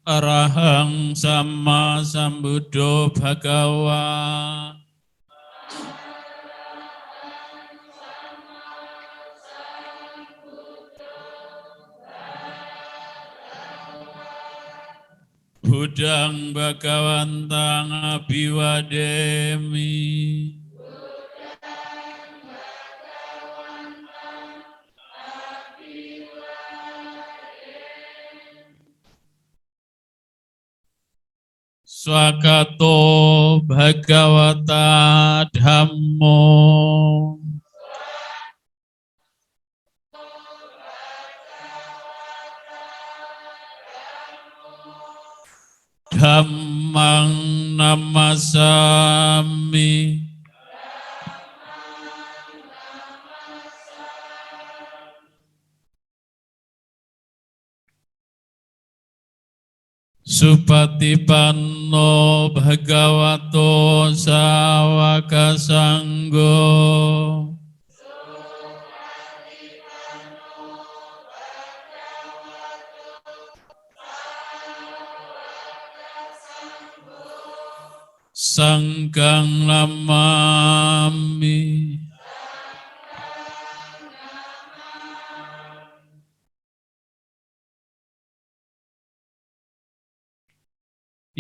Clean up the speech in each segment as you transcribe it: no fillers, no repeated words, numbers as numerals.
Arahang Sama Sambuddho Bhagawa. Buddhang Bhagawantang Abhiwademi. Swakato Bhagavata Dhammo. Dhammang namasami. Supatipanno Bhagavato Sawaka Sangho. Sanggang namami.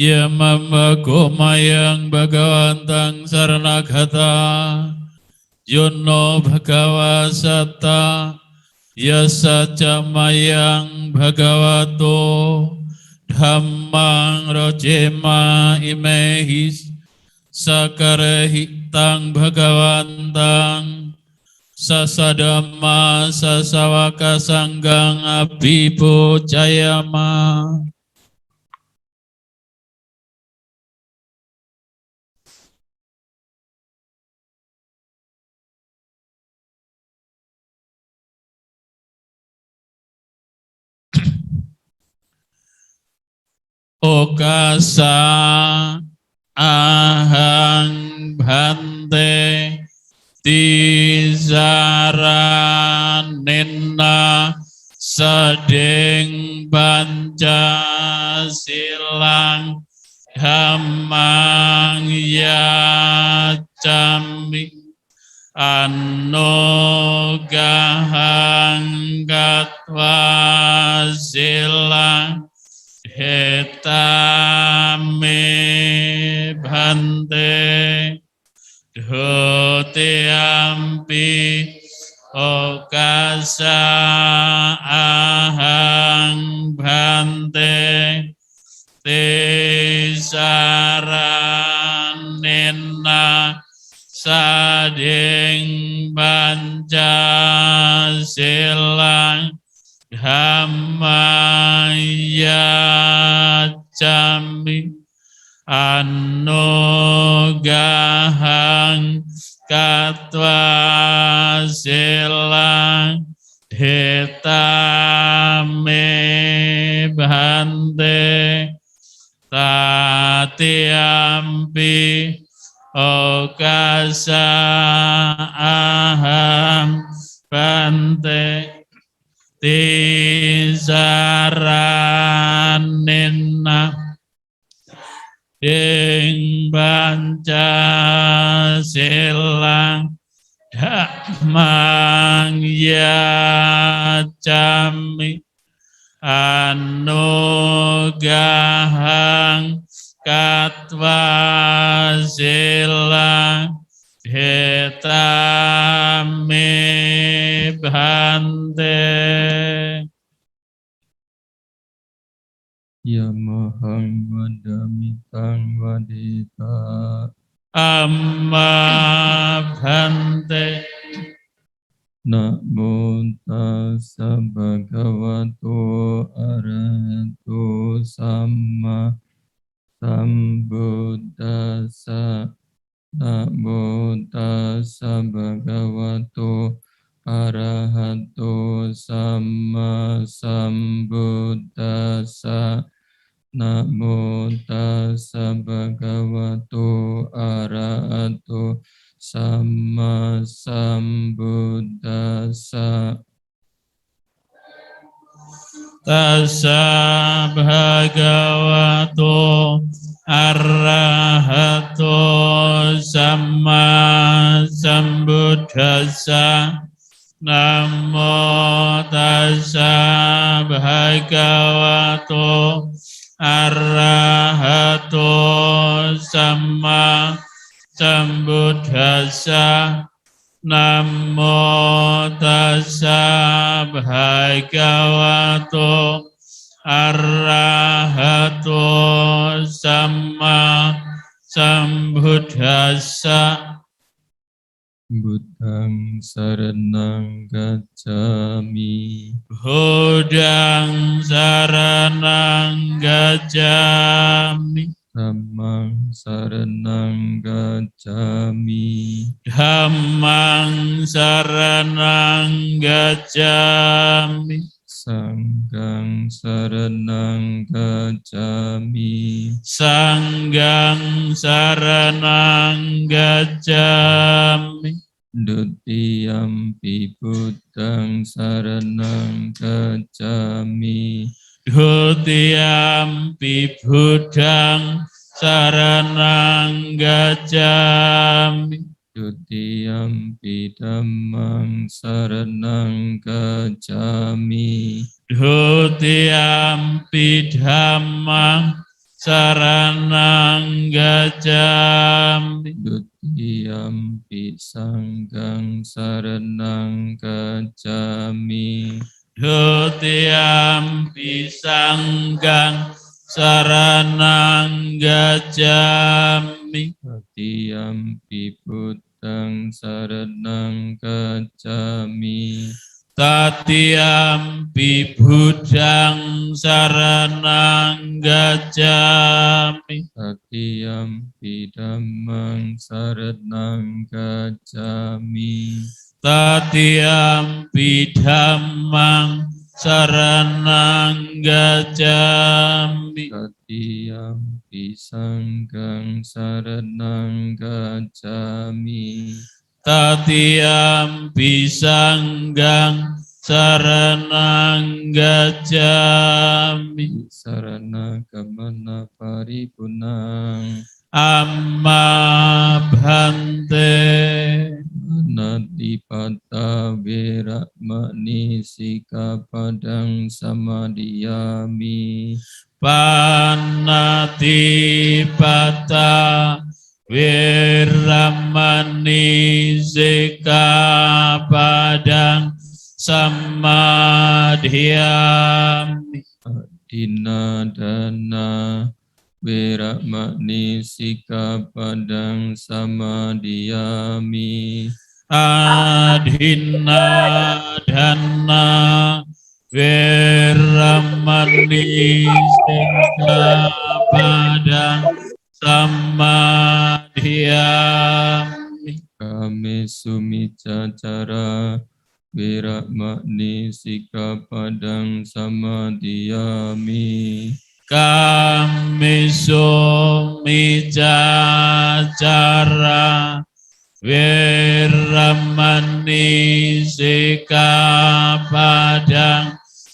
Yamamma mayang Bhagawantang Saranagata. Yono Bhagava Satta. Yasaca mayang Bhagavato. Dhammang rojema imehis. Sakarehitang Bhagawantang. Sasadhamma sasawaka sanggang abhipujayama. Okasa ahang bhante tisaranena sadeng panca silang dhammang yacami anogahang gatva silang hetame bhante dhotiampi okasa ahang bhante tisaranena sadeng panca silang dhammayacami anogahang katva silang hetame bhante tatiampi okasa aham bhante tisaranena deng panca silang dhammang yacami anugahang katva silang hetame bhante. Yamahang wadamitang wadita amma bhante. Namo tassa bhagavato arahato samma sambuddhassa. Namo tassa bhagavato arahato samma sambuddhassa. Namo tassa bhagavato arahato samma sambuddhassa. Tassa bhagavato arahato samma sambuddhassa. Namo tassa bhagavato arahato samma sambuddhassa. Namo tassa bhagavato arahato samma sambuddhassa. Buddhang saranang gacchami. Buddhang saranang gacchami. Dhammang saranang gacchami. Dhammang saranang gacchami. Sanghang saranang gacchami. Sanghang saranang gacchami. Dutiyampi Buddhang saranang gacchami. Dutiyampi Buddhang saranang gacchami. Dutiyampi Dhammang saranang gacchami. Dutiyampi Dhammang saranang gacchami. Dutiyampi Sanghang saranang gacchami. Dutiyampi Sanghang saranang gacchami. Tatiyampi Buddhang saranang gacchami. Tatiyampi Buddhang saranang gacchami. Tatiyampi Dhammang saranang gacchami. Tatiyampi Dhammang saranang gacchami. Tatiyampi Sanghang saranang gacchami. Tatiyampi Sanghang saranang gacchami. Sarana gamana paripunang. Amma bhante. Natipata veramani sikapadang samadhiyami. Panatipata Viramani Sikapadang Samadhiyami. Adina dana veramani sikapadang samadhiyami. Adina dana Viramani Sikapadang Samadhiyami. Kame sumicacara veramani sikapadang samadhiyami. Kamiso micacara Viramani Sikapadang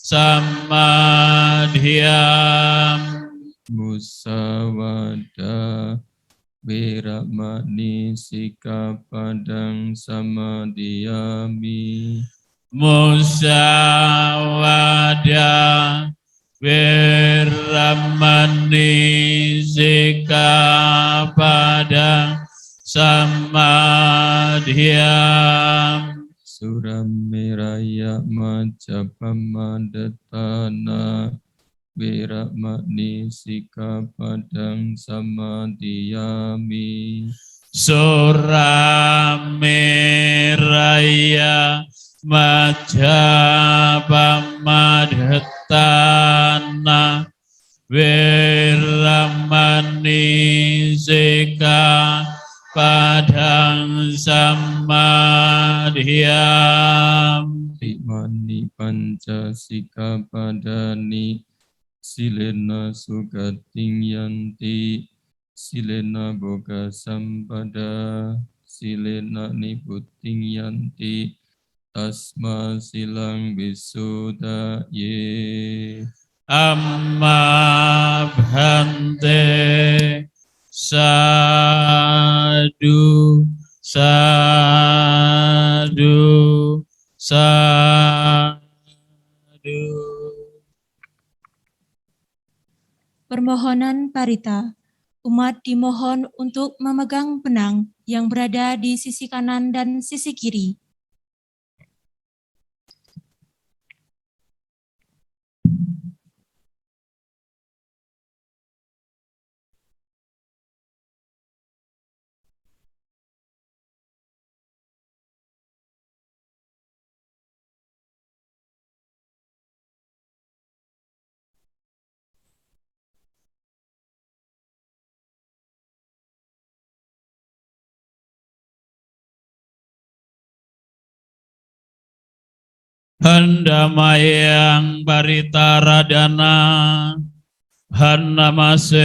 Samadhiyami. Musawada veramani sikapadang samadhiyami. Musawada Viramani Sikapadang Samadhiyami. Suramiraya majapamadetana veramani sikapadang samadhiyami. Suramiraya Majapamadhatana Viramani Sikapadang Samadhiyami. Timani panca sikapadani silena sugating yanti. Silena boga sampada. Silena niputing yanti. Tasma silang bisuda ye. Amma bhante sadu sadu sadu. Permohonan Parita. Umat dimohon untuk memegang benang yang berada di sisi kanan dan sisi kiri. Handamayang Parita Radana Hannamase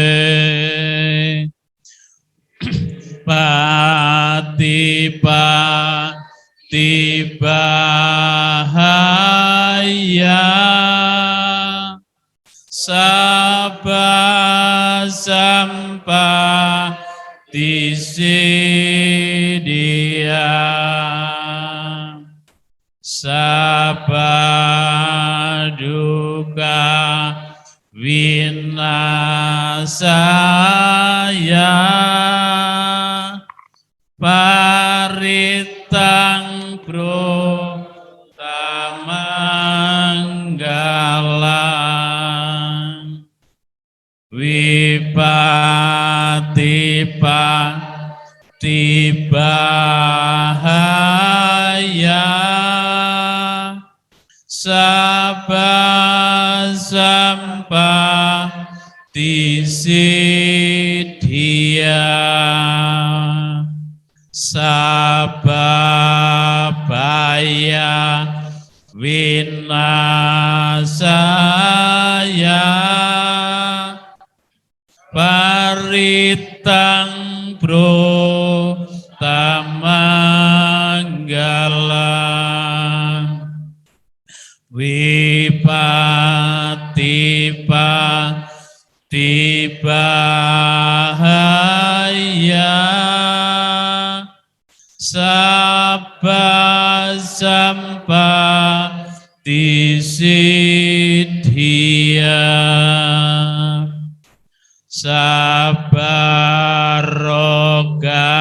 Patipa Tibahaya Sabha Sampah Tisidia Sabha duka winasaya paritang pro tamanggalang wipatipa tibahaya Sabha sampah tisidia Sabha baya winasaya paritang pro tamanggalang wipatipa tibahaya sabha sampah tisidia sabha roga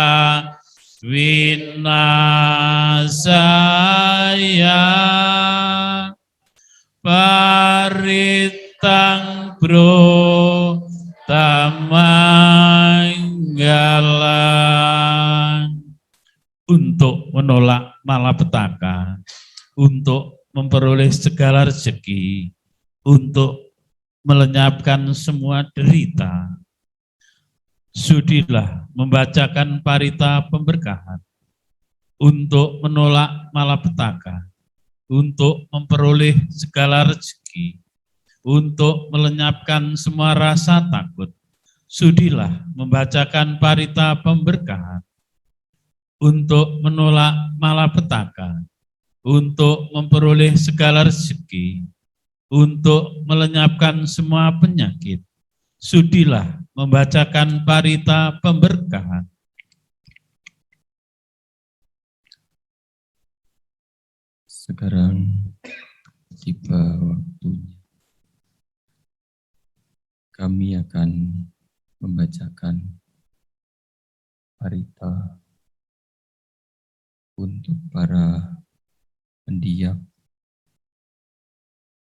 winasaya paritang pro tamanggalang untuk menolak malapetaka, untuk memperoleh segala rezeki, untuk melenyapkan semua derita. Sudilah membacakan parita pemberkahan untuk menolak malapetaka, untuk memperoleh segala rezeki, untuk melenyapkan semua rasa takut. Sudilah membacakan parita pemberkahan untuk menolak malapetaka, untuk memperoleh segala rezeki, untuk melenyapkan semua penyakit. Sudilah membacakan parita pemberkahan. Sekarang tiba waktunya. Kami akan membacakan parita untuk para pendiam,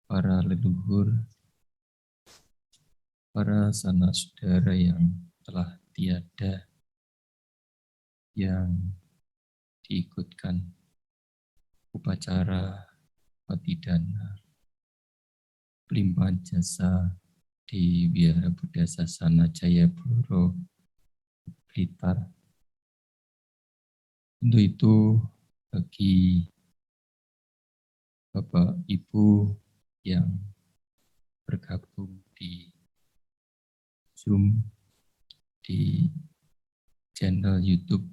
para leluhur, para sanak saudara yang telah tiada, yang diikutkan upacara patidana pelimpahan jasa di Wihara Buddha Sasana Jayapura Blitar. Untuk itu, bagi Bapak Ibu yang bergabung di Zoom, di channel YouTube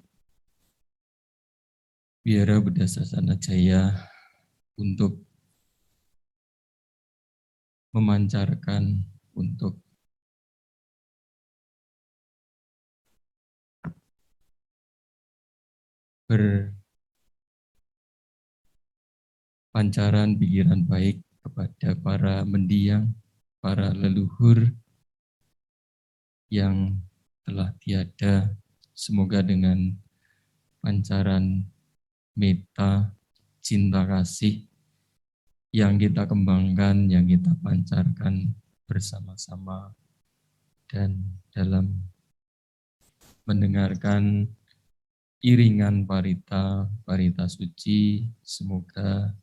Wihara Buddha Sasana Jaya, untuk memancarkan untuk berpancaran pikiran baik kepada para mendiang, para leluhur yang telah tiada. Semoga dengan pancaran meta, cinta kasih yang kita kembangkan, yang kita pancarkan bersama-sama dan dalam mendengarkan iringan parita suci, semoga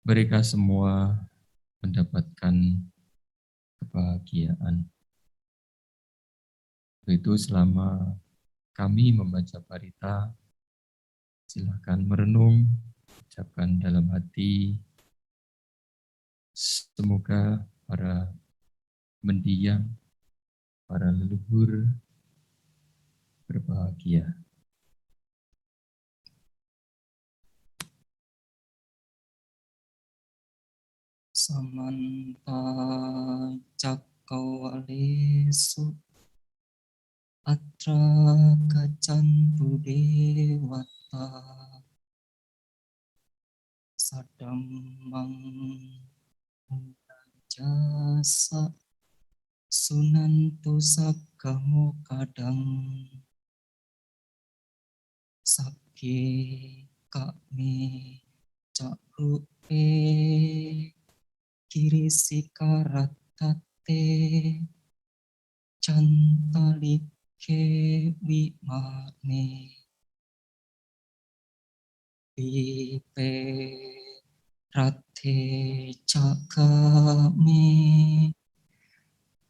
mereka semua mendapatkan kebahagiaan. Itu selama kami membaca parita, silakan merenung, ucapkan dalam hati, semoga para mendiang, para leluhur berbahagia. Samanta cakkawalesu atra kacantu dewata sadammang jasa sunantu saggamo kadang sabke kami cakrupe kirisika ratate cantalike wimane pipe rate cakame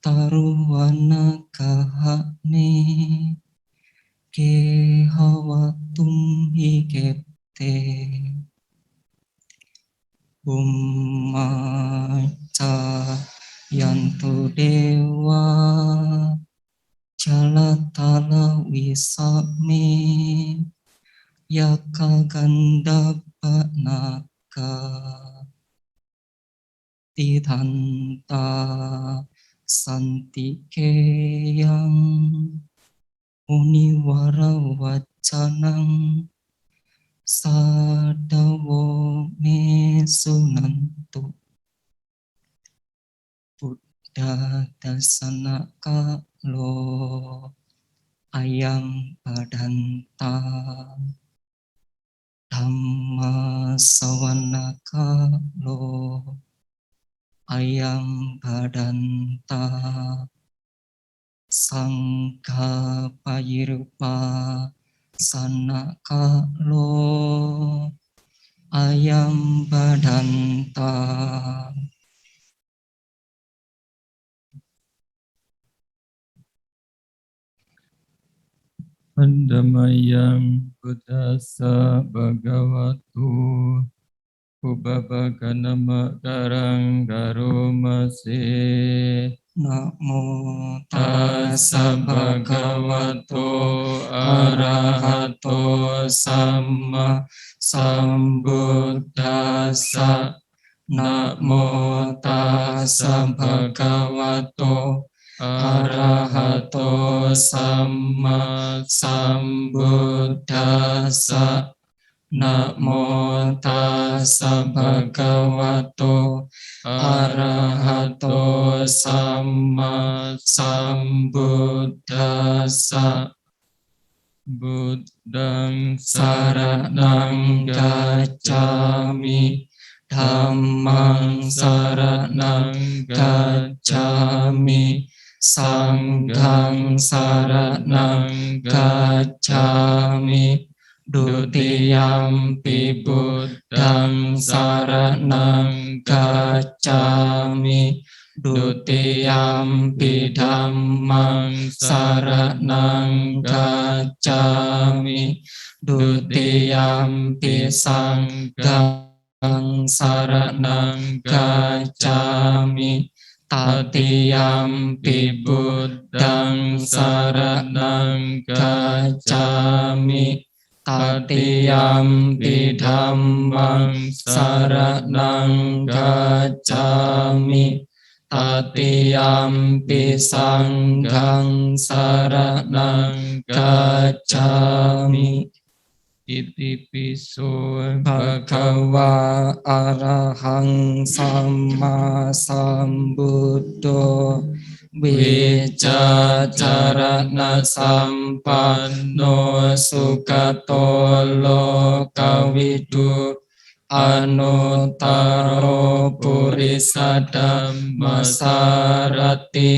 taruwana kahane kehawatum hikepte Ummaca yantu dewa jalatala wisame yaka gandapa naka tidanta santikeyang uniwara wacanang sadawo me sunantu Buddha dasana kalo ayam badanta Dhamma sawana kalo ayam badanta Sangha payirpa sanakalo ayam badanta Pandamayang Buddhasa Bhagavatu Upabaganama Karang Karumase Namo Tassa Bhagavato Arahato Samma Sambuddhassa Namo Tassa Bhagavato Arahato Samma Sambuddhassa Namo Tassa Bhagavato Arahato Samma Sambuddhassa Buddhang saranang gacchami Dhammang saranang gacchami Sanghang saranang gacchami Dutiyampi Buddhang saranang gacchami Dutiyampi Dhammang saranang gacchami Dutiyampi Sanghang saranang gacchami Tatiyampi Buddhang saranang gacchami Tatiyampi Dhammang saranang gacchami ตติยัมปิสังฆังสรณังกัจฉามิอิติปิโสภะคะวะอะระหังสัมมาสัมพุทโธวิจาจารณสัมปันโนสุขโตโลกวิทูอนุตตรปุริสธัมมัสสารติ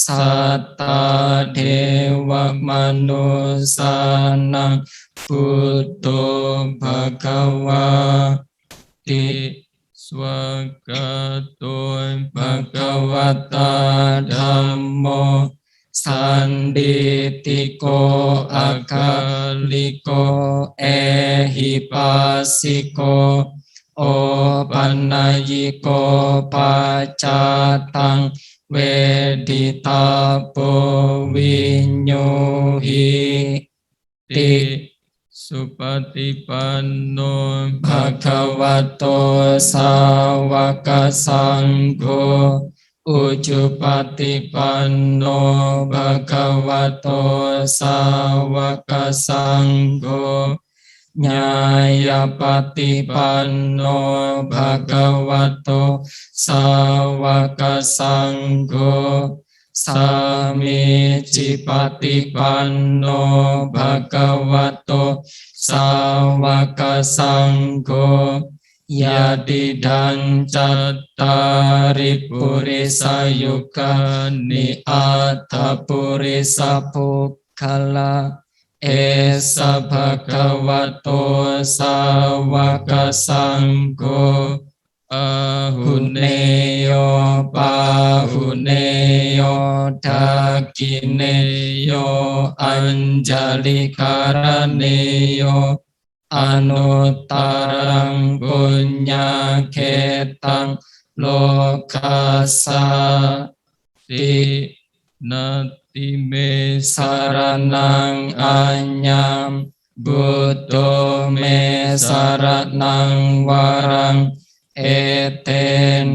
สัตตาเทวมนุสสานังพุทโธภควาติสวากาโตภควตาธัมโมสันดิติโกอะคาลิโกเอหิปัสสิโกโอปันนายิโกปัจจาตังเวดิตาโปวิญโญหิติสุปฏิปันโนภะคะวะโตสาวกสังโฆอุจุปฏิปันโนภะคะวะโตสาวกสังโฆญาญาปฏิปันโนภะคะวะโตสาวกสังโฆสามิจิปฏิปันโนภะคะวะโตสาวกสังโฆยะติดังจัตตาริปุริสยุคานิอัตถปุริสปุคคละ เอสะภะคะวะโตสาวกสังโฆอาหุเนโยปาหุเนโยทักขิเนโยอัญจลิการเนโยอนุตตรังปุญญาเขตังโลกัสสะตินาติเมสารนังอัญญามบุตโตเมสารนังวรังเอเต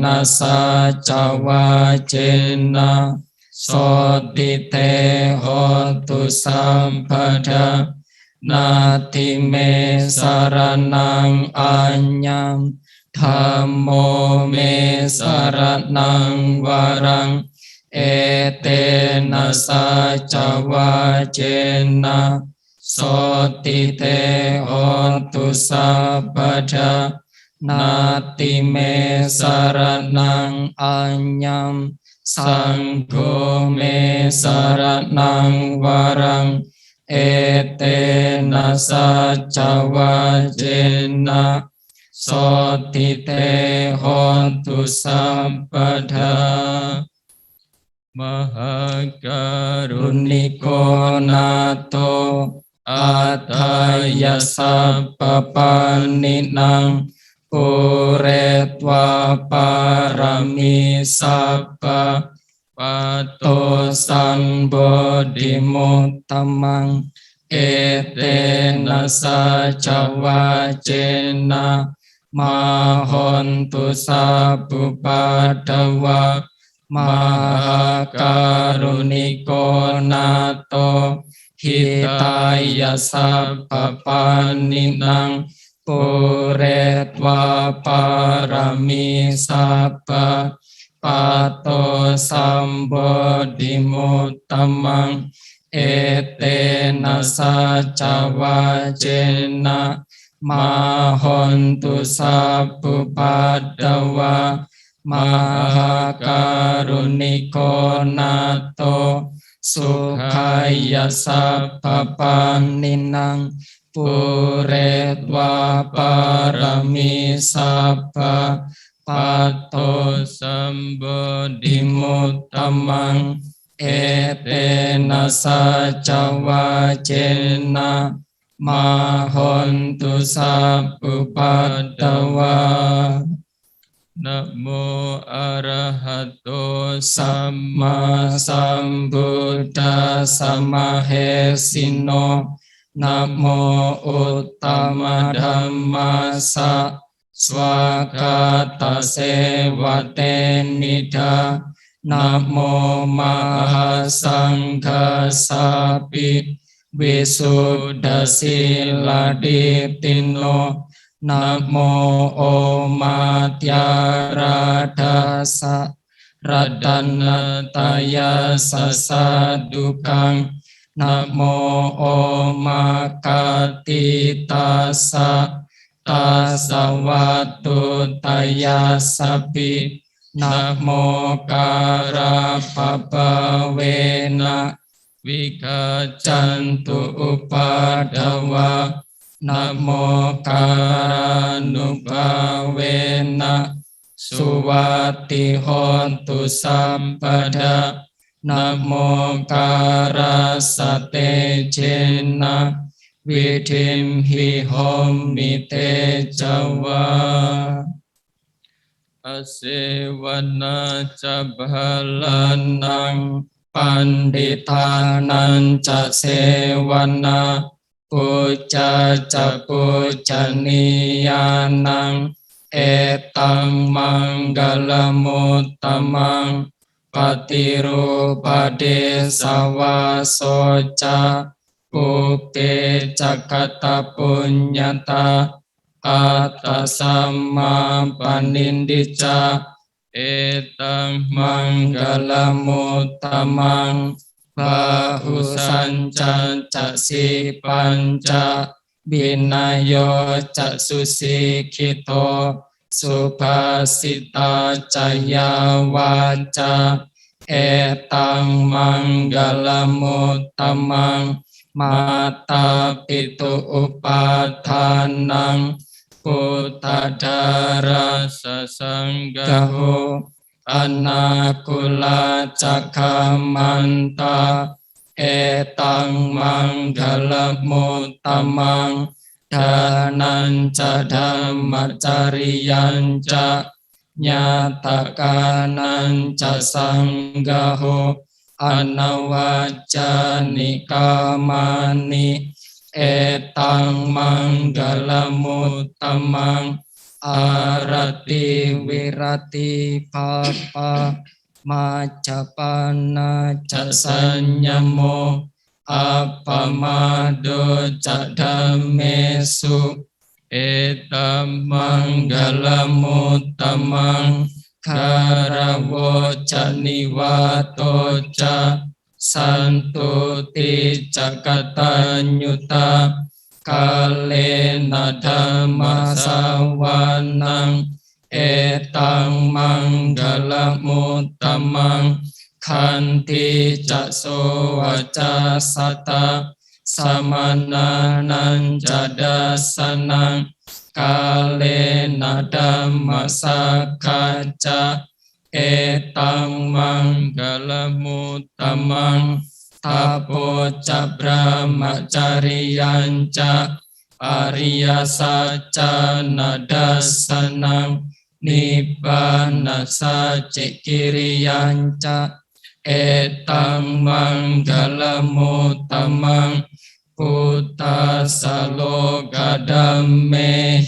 นะสัจวาเจนะโสติเตโหตุสัมปทานาทิเมสารนังอัญญามธัมโมเมสารนังวรังเอเตนะสัจวาเจนะโสติเตโหตุสัพพทานาติเมสารนังอัญญามสังโฆเมสารนังวรังเอเตนะสัจวาเจนะโสติเตโหตุสัพพทามหาการุณิโกนาโตอัตถยสัพพปันนินังปุเรตวาปารมีสัพพะปัตโตสังโบธิมุตตมังเอเตนะสัจวาเจนะมหันตุสัพพุปัตถวามหาการุณิโกนาโตหิตายาสัพพปันนินังปุเรตวาปารมีสัพพะปัตโตสัมโบธิมุตตมังเอเตนะสัจวาเจนะมหันตุสัพพุปัตถวามหาการุณิโกนาโตสุขายาสัพพปันนินังปุเรตวาปารมีสัพพะปัตโตสัมโบธิมุตตมังเอเตนะสัจวาเจนะมหันตุสัพพุปัตถวานะโมอะระหะโตสัมมาสัมพุทธัสสะมะเหสิโนนะโมอุตตมะธัมมัสสะสวากาตเสวะเตนิธา นะโมมหัสสังฆสัพพิวิสุทธิสิลาดิติโนนะโมโอมาตยาราธาสะรัตนัตยาสัสสะดุกังนะโมโอมาคติตาสะตาสวัตตุตยาสัพพินะโมการะปะปะเวนะวิกัจจันตุอุปัฏฐวะนะโมการานุภาเวนะสุวัตติโหนตุสัมปทานะโมการาสเตเจนะวิธิมหิโหมิเตจวาอเสวนาจะบาลานังปันดิตานันจะเสวนาปุจจาจะปุจจนิยานังเอตังมังกลมุตตมังปฏิรูปเดสวาโสจาปุเปจักตปุญญาตาอัตตสัมมาปณิดิจาเอตังมังกลมุตตมังบาหุสัญจันจะสิปัญจบินายโยจะสุสิกิโตสุภาสิตาจยาวาจาเอตังมังกลมุตตมังมาตาปิตุอุปาทานังพุทธดาราสสังฆโหอนาคุลาจักขามันตาเอตังมังกลมุตตมังทานันจะธัมมจริยันจะญาตกานันจะสังฆโหอนวัจจานิกามานิเอตังมังกลมุตตมังอารติวิรติภาปะมาจปานาจะสัญญโมอัปปมาโดจะธัมเมสุเอตัมมังกลมุตตมังคารวะจะนิวาโตจะสันตุติจักตัญญูตากาเลนะธัมมาสาวานังเอตังมังกลมุตตมังขันติจะโสวจัสสตาสมานานันจะดัสสนังกาเลนะธัมมาสักขัจจะ เอตังมังกลมุตตมังตาโพจะพระมจาริยัญจะอริยสัจจานาดัสสนังนิพพานัสสะจิกิริยัญจะเอตังมังกลมุตตมังพุทธัสสะโลกดัมเม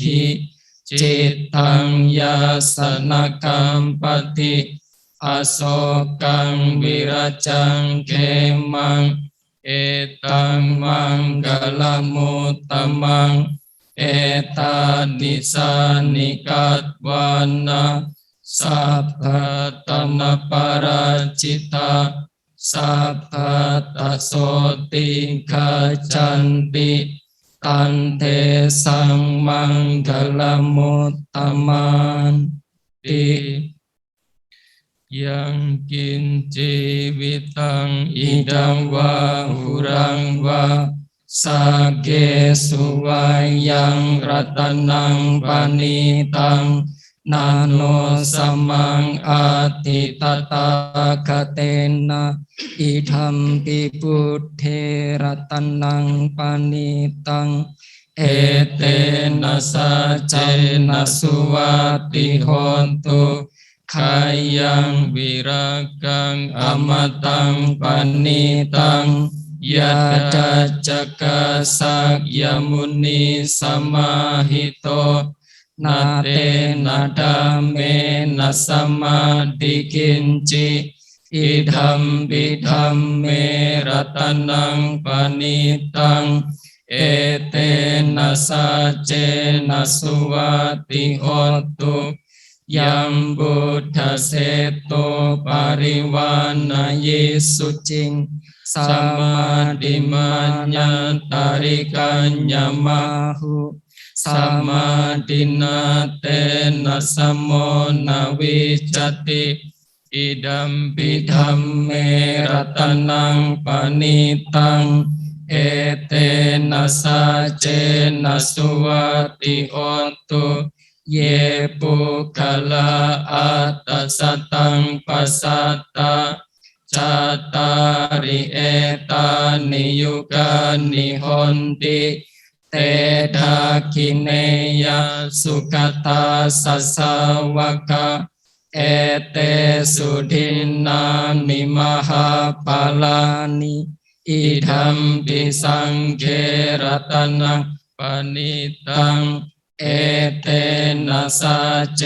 หิจิตตังยาสนกัมปติอโศกังวิรัจจังเขมังเอตังมังกลมุตตมังเอตานิสานิกัตวานาสัพพะตมปาราจิตาสัพพะตโสติขจันติตันเทสังมังกลมุตตมันติยังกินจีวิตังอิดังวะหุรังวะสักเกสุวายังรัตนังปณิตังนาโนสัมมังอาติตตาคเตนะอิธัมปิพุทเทรัตนังปณิตังเอเตนะสัจเจนะสุวัตติโหนตุขายังวิรากังอมตังปณิตังยะดัจจกสักยมุนีสมาหิโตนาเตนะธรรมเมนะสมาธิกินจิ อิดัมปิธัมเมรัตนังปณิตังเอเตนะสัจเจนะสุวัตติโหตุยัมบุทธเสโตปริวานายิสุจิงสัมมาดิมัญญาตาริกัญญมาหุสัมมาดินาเตนะสัมโมนาวิจติอิดัมปิธัมเมรัตนังปณิตังเอเตนะสัจเจนะสุวัตติโหตุเยปุคละอัตตสัตตังปัสสัตตาจัตตาริเอตานิยุกานิหนติเตทาคิเนยสุขตาสัสสาวกะเอเตสุทินนามิมหาปาลานิอิธัมปิสังเขรัตนังปณิตังเอเตนะสัจเจ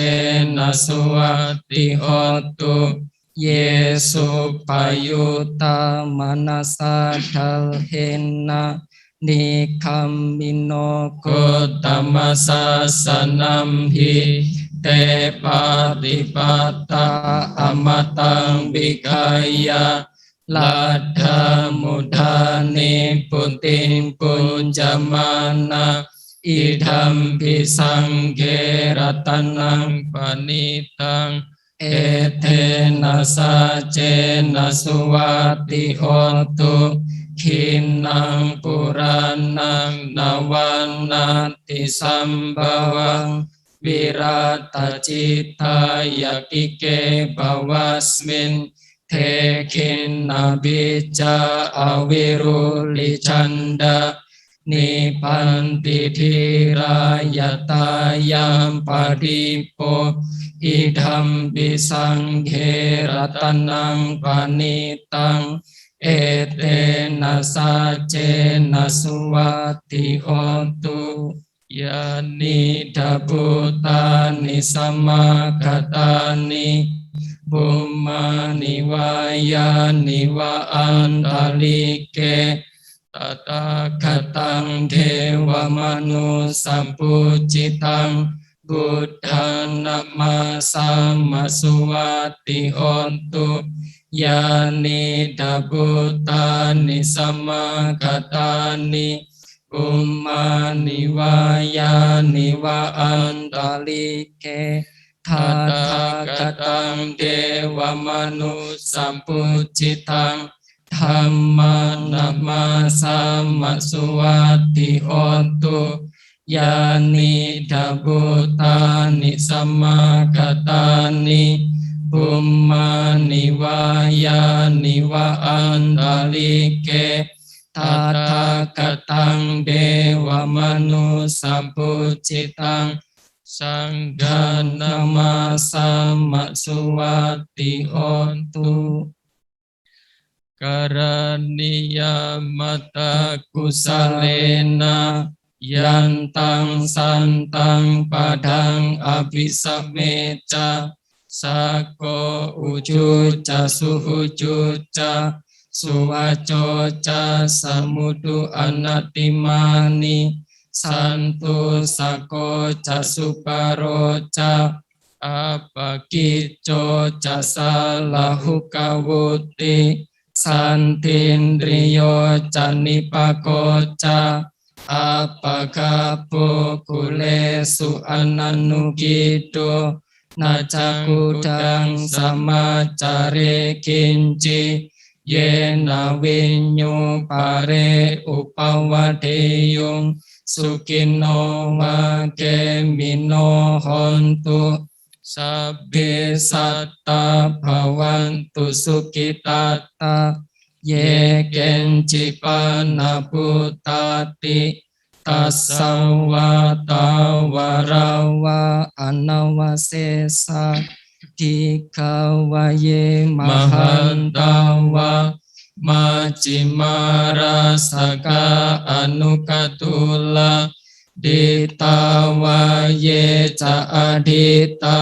นะสุวัตติโหตุเยสุปยุตตามนัสสะทัลเหนะนิคัมมิโนโกตตมัสสะสนัมหิเตปาติปัตตาอมตังบิกายาลัทธามุทานิปุตินปุญจมานะอิธัมปิสังเขรัตนังปณิตังเอเทนะสัจเจนะสุวัตติโหตุขินังปุรานังนวันนาติสัมภวังวิรัตจิตตายกิเกภวัสมินเทขินนาบิจาอวิรุลิชันดานิพันติธีรายตายามปริโปอิธัมปิสังเขรัตนังปณิตังเอเตนะสัจเจนะสุวัตติโหตุยานิทาพุตานิสัมมาคตานิบุมมานิวายานิวะอันตาลิเกตถาคตังเทวมนุสัมปุจิตังบุตธานะมาสัมมาสุวัตติโหตุยานิดาบุตานิสัมมาคตานิอุมมานิวายานิวะอันตาลิเกทัตถาคตังเทวมนุสัมปุจิตังธัมมานะมาสัมมาสุวัตติโหตุยานิดาบุตานิสัมมาคตานิบุมมานิวายานิวะอันตาลิเกทัตถาคตังเทวมนุสัมปุจิตังสังฆนามาสัมมาสุวัตติโหตุการณิยามตะกุสเลนะยันตังสันตังปะทังอภิสัมเมจาสักโกอุจุจาสุหุจุจาสุวัจโจจาสมุตุอนัตติมานิสันตุสักโกจาสุปโรจาอาปกิจโจจาสาลาหุกาวุติสันตินริโยจานิปโกจาอาปะคาปุกุเลสุอนันนุกิโตนาจักขุดังสัมมาจาเรกินจิเยนะวิญโยปาเรอุปวะเทยงสุขิโนวะเกมิโนหนตุสัพเพสัตตาภวันตุสุขิตัตตาเยเกนจิปานาพุตตติตัสสวะตาวะราวะอนาวะเสสะทิกาวะเยมหันตาวะมัจจิมาราสกะอนุกตุลาดิตาวะเยจะอดิตา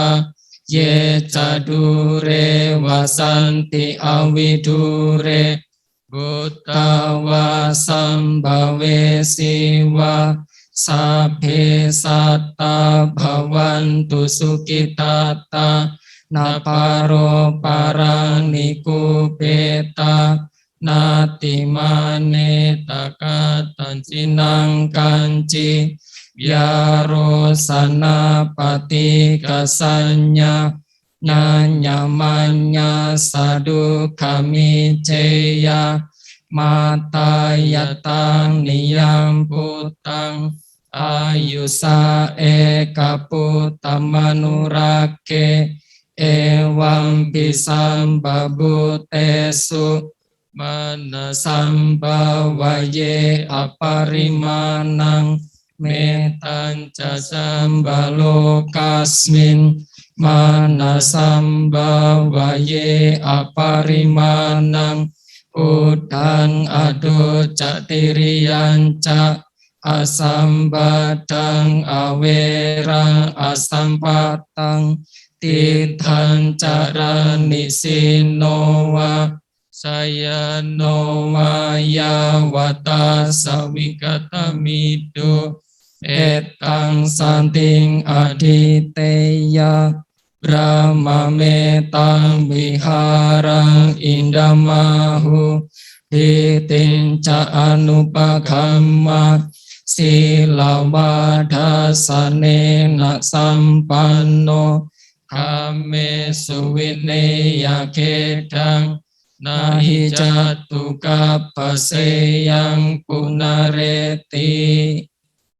Ye cadure wasanti avidure Buddhawa sambhave siwa Sabhe satta bhavantu sukhitata Naparo parang nikupeta Nati mane takatan cinang kanci Yaro sanapati kasanya Nanyamanya sadu kami ceya Mata yatang niyam putang Ayusa eka putamanurake Ewam pisam babutesu Manasam bawaye aparimanang Metan casam balokasmin Manasam bawaye aparimanang Udang ado catiriyanca Asam badang awerang asam patang Tidhan carani sinowa Sayanowa yawata sawikatamido Etang santing aditeya Brahma metang viharang indamahu Ditinca anupagamma Silawadhasane nak sampanno Kame suwineya kedang Nahi jatu kapaseyang punareti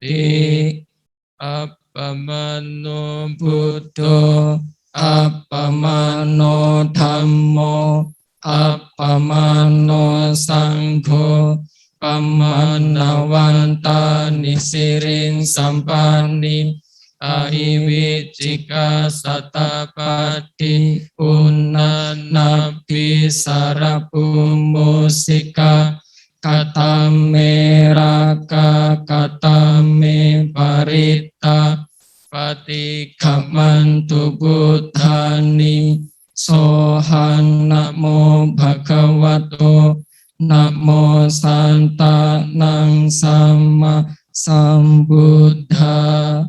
Di Appamano Buddho Appamano Dhammo Appamano Sangho Pamanawanta nisirin sampani Ahiwicika satapati Unanapi sarapumusika Katame raka katame parita Patikamantu buddhani Sohan namo bhagavato Namo santa nang sama sambuddha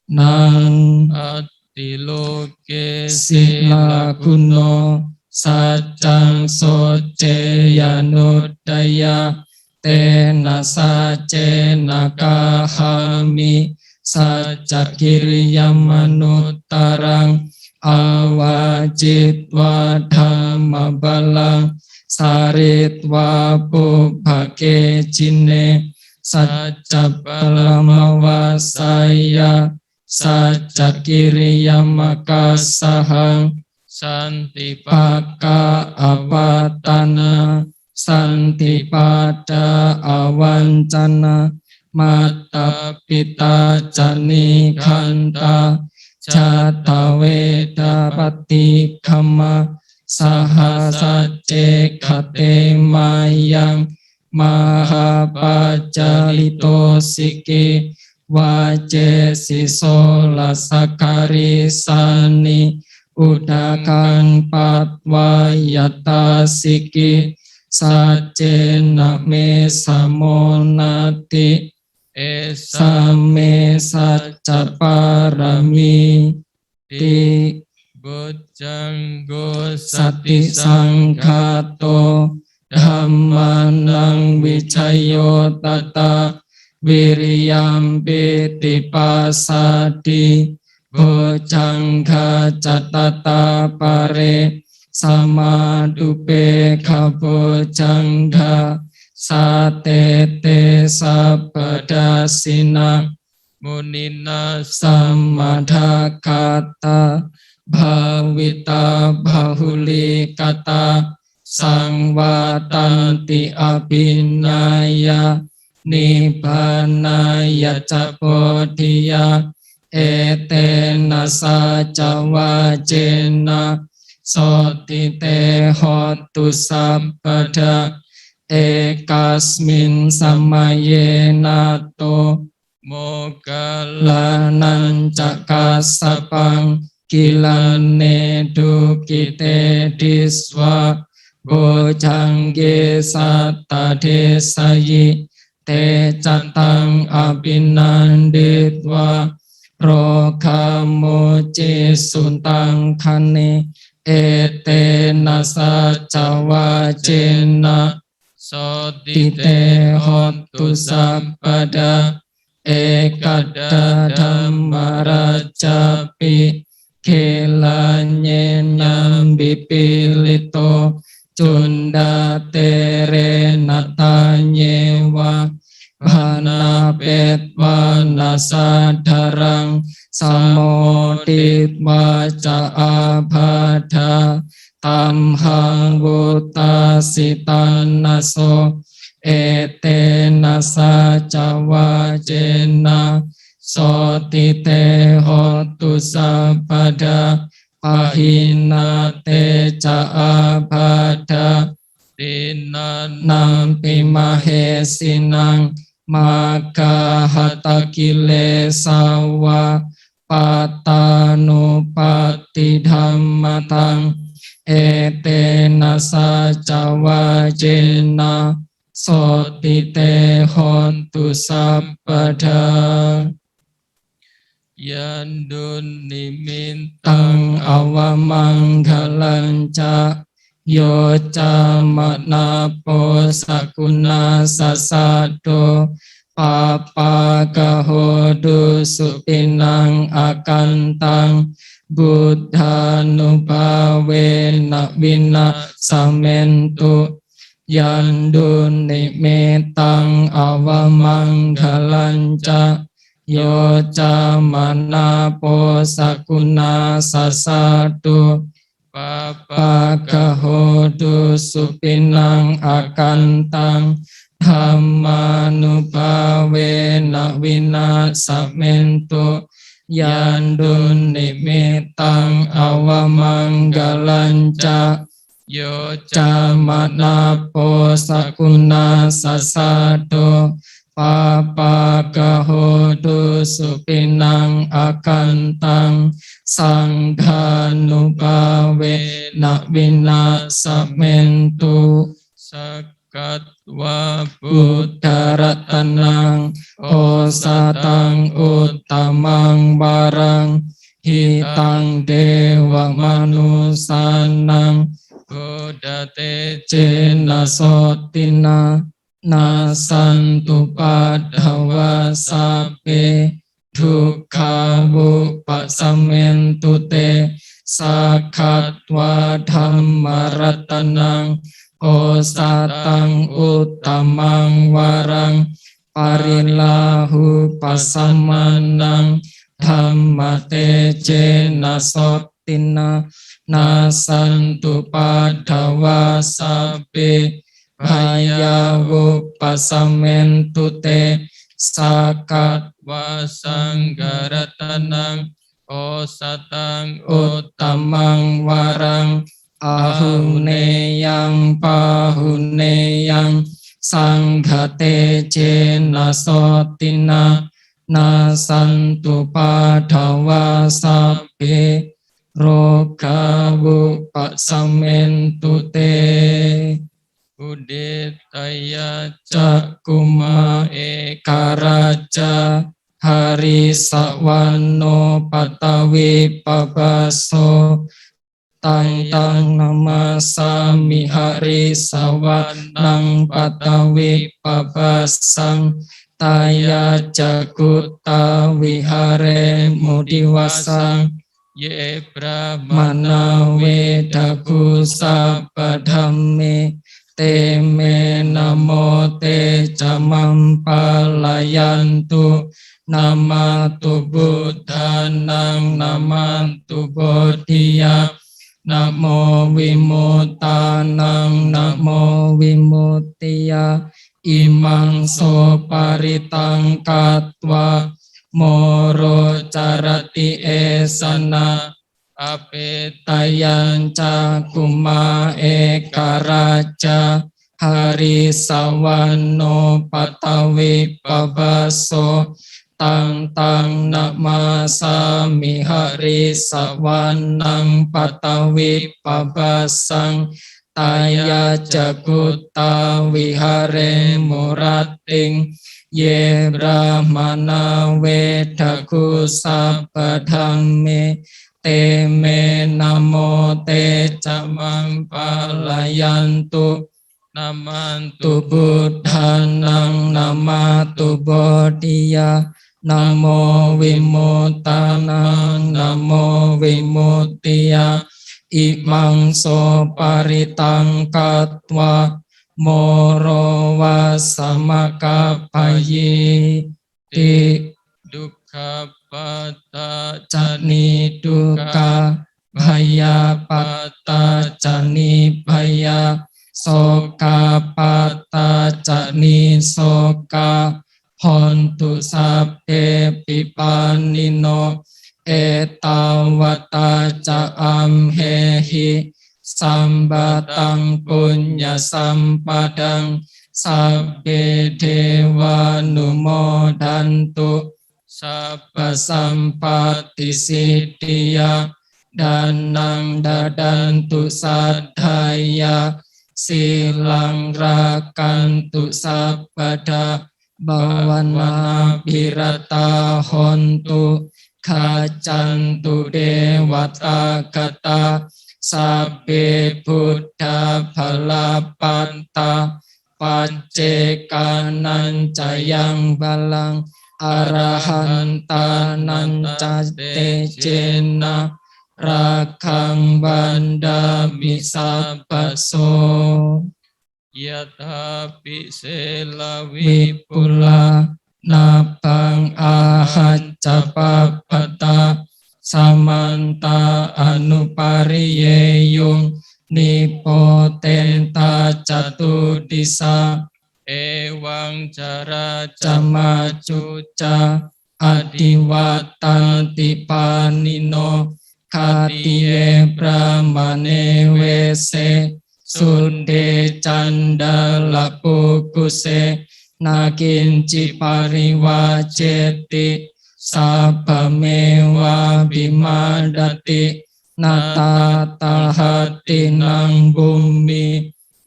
Nang atiloke sila kuno Sajang soce yanudaya Tena sace nakahami Sajakirya manutarang Awajitwa dhamma balang Saritwa bhake cine Sajapalamawasaya Sajakirya makasahang Santipaka avatana Santipada awancana Mata pita jani kanta Jataweda patikama Sahasace kate mayang Mahapajalito siki Waje sisola sakari sani Udakan patwayata siki Sajena me samonati Esame sacaparami Di Bojanggo sati sangkato Dhammanang wicayo tata Wiriyam piti pasadi Bojangga catata pare Samadupe kabojangga Satete sabadasina Munina samadhakata Bhavita bahuli kata Sangwatanti abhinaya Nibbanaya capodhiya Etena saca wajena Sotite hotu sabada Ekasmin samayenato Moggalanan cakasapang kilane dukite diswa bojangge satta desayi te catang abinanditwa rokamoci suntang kane ete nasa cawa jena sotite hontu sabada ekada dhammarajapi kelanye nambi pilito cunda tere natanyewa bhana petwa nasadarang samoditwa ca abhada tamhang vutasitanaso ete nasa cawa jena sotite hotu sabada pahina te ca abhada dinanam pimahesinang maka hata kilesawa patanupati dhammatang ete nasa cawa jena sotite hontu sabada yandun nimintang awamanggalanca yo camanapo sakuna sasado papa kahodu supinang akantang buddha nubawe nak wina samentu yandun nimitang awamanggalanca yo camanapo sakuna sasado papa kahodu supinang akantang dhammanubawe nak wina samentu yandun nimitang awamanggalanca yo camanapo sakuna sasado papa kahodu supinang akantang sanghanubawe nak wina samentu sakatwa buddharatanang osatang uttamang barang hitang dewa manusanang bodate cena sotina nasantu padhawa sape dukkha vupasamentu te sakatwa dhammaratanang osatang uttamang warang parilahu pasamanang dhammate cena sotina nasantu padhawa sape bayawu pasamentu te sakatwa sanggaratanang osatang uttamang warang ahuneyang pahuneyang sanghate cena sotina nasantu padhawa sape rogawu pasamentu te uditaya cakuma ekaraja hari sawano patawi pabaso tang namasami hari sawanang patawi pabasang taya jaguta wihare mudiwasang ye brahmana vedaku sabadhamme te me namo te camam palayantu namatu buddhanang namantu bodhiya namo vimutanang namo vimuttiya imang so paritang katwa moro carati esana apetayan cakuma ekaraja hari sawano patawi pabaso ตังนะมาสามิหริสวรรณังปัตตวิปปัสสังตายาจักขุตตาวิหาเรมุรัตติงเยบราหมนาเวทคุสัพพธัมเมเตเมนะโมเตจะมังปะลายันตุนามันตุพุทธานังนามาตุโบธิยานะโมวิมุตตานังนะโมวิมุตติยาอิมังโสปาริตังกัตวะโมโรวะสมกัปปยิติดุขปัตตาจานิดุขะพยาปัตตาจานิพยาโสกาปัตตาจานิโสกาหนตุสัพเพปิปานิโนเอตาวตาจะอัมเหหิสัมปตังปุญญสัมปดังสัพเพเทวานุโมทันตุสัพพสัมปติสิทธิยาดานังดาดันตุสัทธายาสีลังรากันตุสัพพดาบวันนาภิรตาหนตุขาจันตุเดวตากตาสัพเพพุทธาภลาปันตาปัจเจกานันจะยังบาลังอรหันตานันจะเตเจนะราคังบันดามิสัพพโสยะถาปิเสลวิปุลานาปังอาหัจจปัปปตาสัมมันตาอนุปาริเยยุงนิโปเตนตาจตุติสาเอวังจาราจมาจุจาอดิวัตตันติปานิโนคาติเยปรามเนเวเสสุเดจันดาลปุกุเสนากินจิปาริวาเจติสัพพเมวะวิมาดตินาตาตาหัตตินังบุมมิ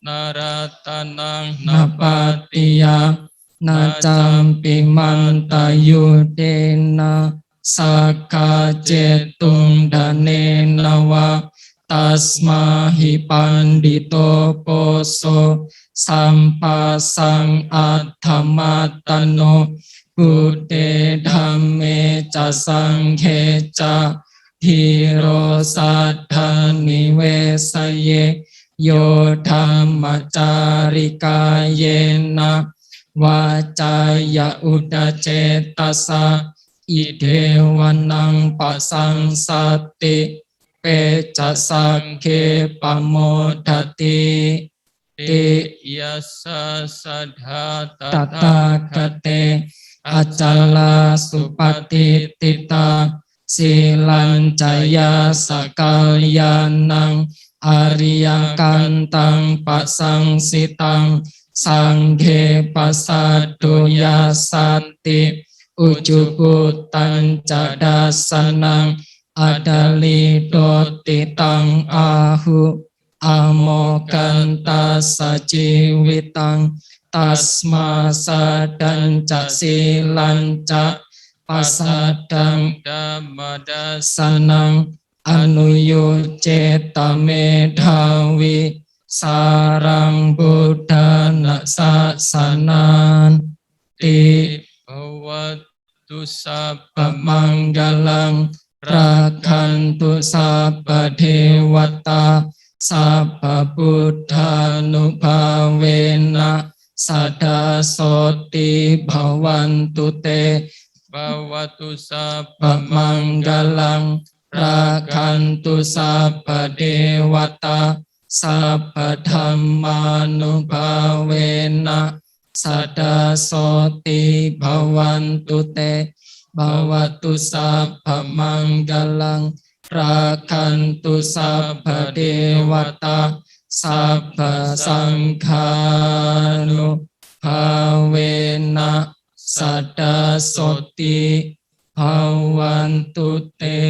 นารัตนังนาปาติยานาจัมปิมันตายุเดนะสักขะเจตุงดาเนนะวะตัสมาหิปันดิโตโปโสสัมปัสสังอัตถมัตตโนพุทเตธัมเมจะสังเฆจะทิโรสัทธานิเวสเยโยธัมมจาริกาเยนะวาจายะอุดเจตสะอิเทวนังปัสสังสัตติเปจะสังเคปโมทติติยัสสะสัทธาตถาคเตอจลาสุปฏิติตาสีลัญจายาสกัลยานังอริยกันตังปัสสังสิตังสังเฆปัสสัตตุยาสัตติอุจุปุตตัญจะดัสสนังอัดาลิโตติตังอาหุอโมกันตัสสะจีวิตังตัสมาสัดดัญจะสีลัญจะปัสสัดดังดัมมดัสสนังอนุโยเจตเมธาวิสารังบุตธานะสัสสนันติภวัตตุสัพพมังคลังราคันตุสัพพเทวตาสัพพพุทธานุภาเวนะสัทธาโสติภวันตุเตภวตุสัพพมังคลังราคันตุสัพพเทวตาสัพพธัมมานุภาเวนะสัทธาโสติภวันตุเตภวตุสัพพมังคลังราคันตุสัพพเทวตาสัพพสังฆานุภาเวนะสัทธาโส soti bhavantu te.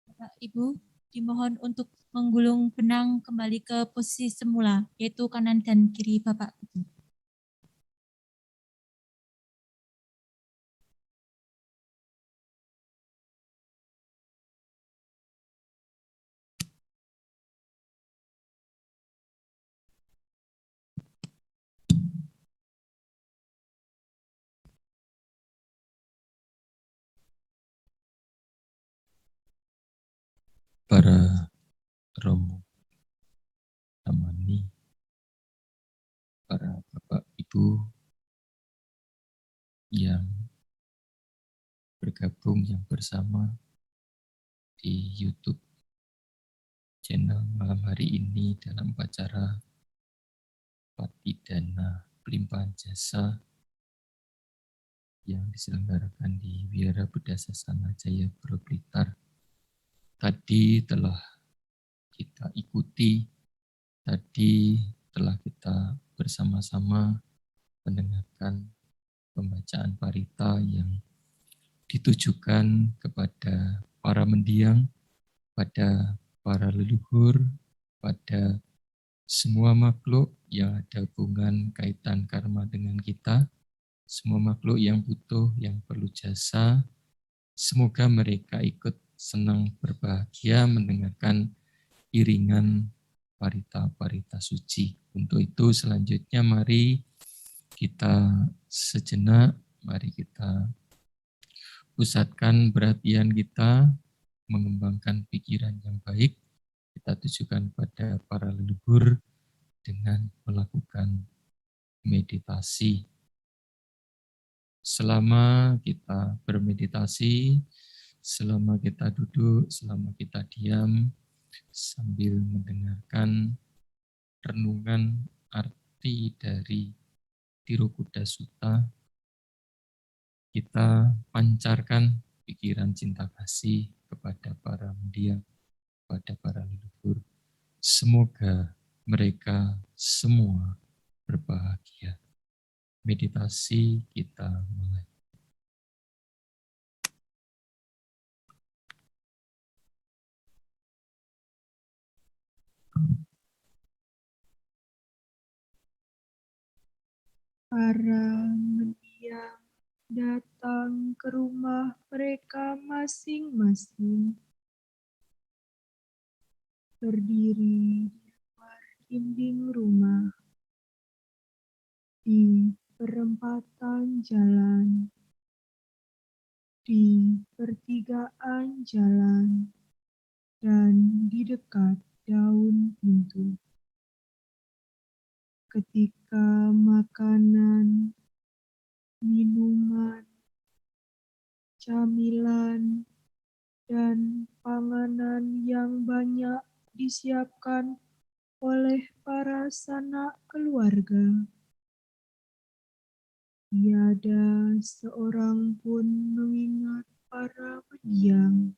Bapak Ibu dimohon untuk menggulung benang kembali ke posisi semula, yaitu kanan dan kiri Bapak Ibu. Para romo tamani, para Bapak Ibu yang bergabung yang bersama di YouTube channel malam hari ini dalam upacara Patidana Pelimpahan Jasa yang diselenggarakan di Wihara Buddha Sasana Jayapura Blitar. Tadi telah kita ikuti, tadi telah kita bersama-sama mendengarkan pembacaan parita yang ditujukan kepada para mendiang, pada para leluhur, pada semua makhluk yang ada hubungan kaitan karma dengan kita, semua makhluk yang butuh, yang perlu jasa. Semoga mereka ikut senang berbahagia mendengarkan iringan parita-parita suci. Untuk itu selanjutnya mari kita sejenak, mari kita pusatkan perhatian kita, mengembangkan pikiran yang baik, kita tujukan pada para leluhur dengan melakukan meditasi. Selama kita bermeditasi, selama kita duduk, selama kita diam, sambil mendengarkan renungan arti dari Tirukuda Sutta, kita pancarkan pikiran cinta kasih kepada para mendiang, kepada para leluhur. Semoga mereka semua berbahagia. Meditasi kita mulai. Para mendiang datang ke rumah mereka masing-masing. Berdiri di luar dinding rumah, di perempatan jalan, di pertigaan jalan, dan di dekat daun pintu. Ketika makanan, minuman, camilan, dan panganan yang banyak disiapkan oleh para sanak keluarga, tiada seorang pun mengingat para mendiang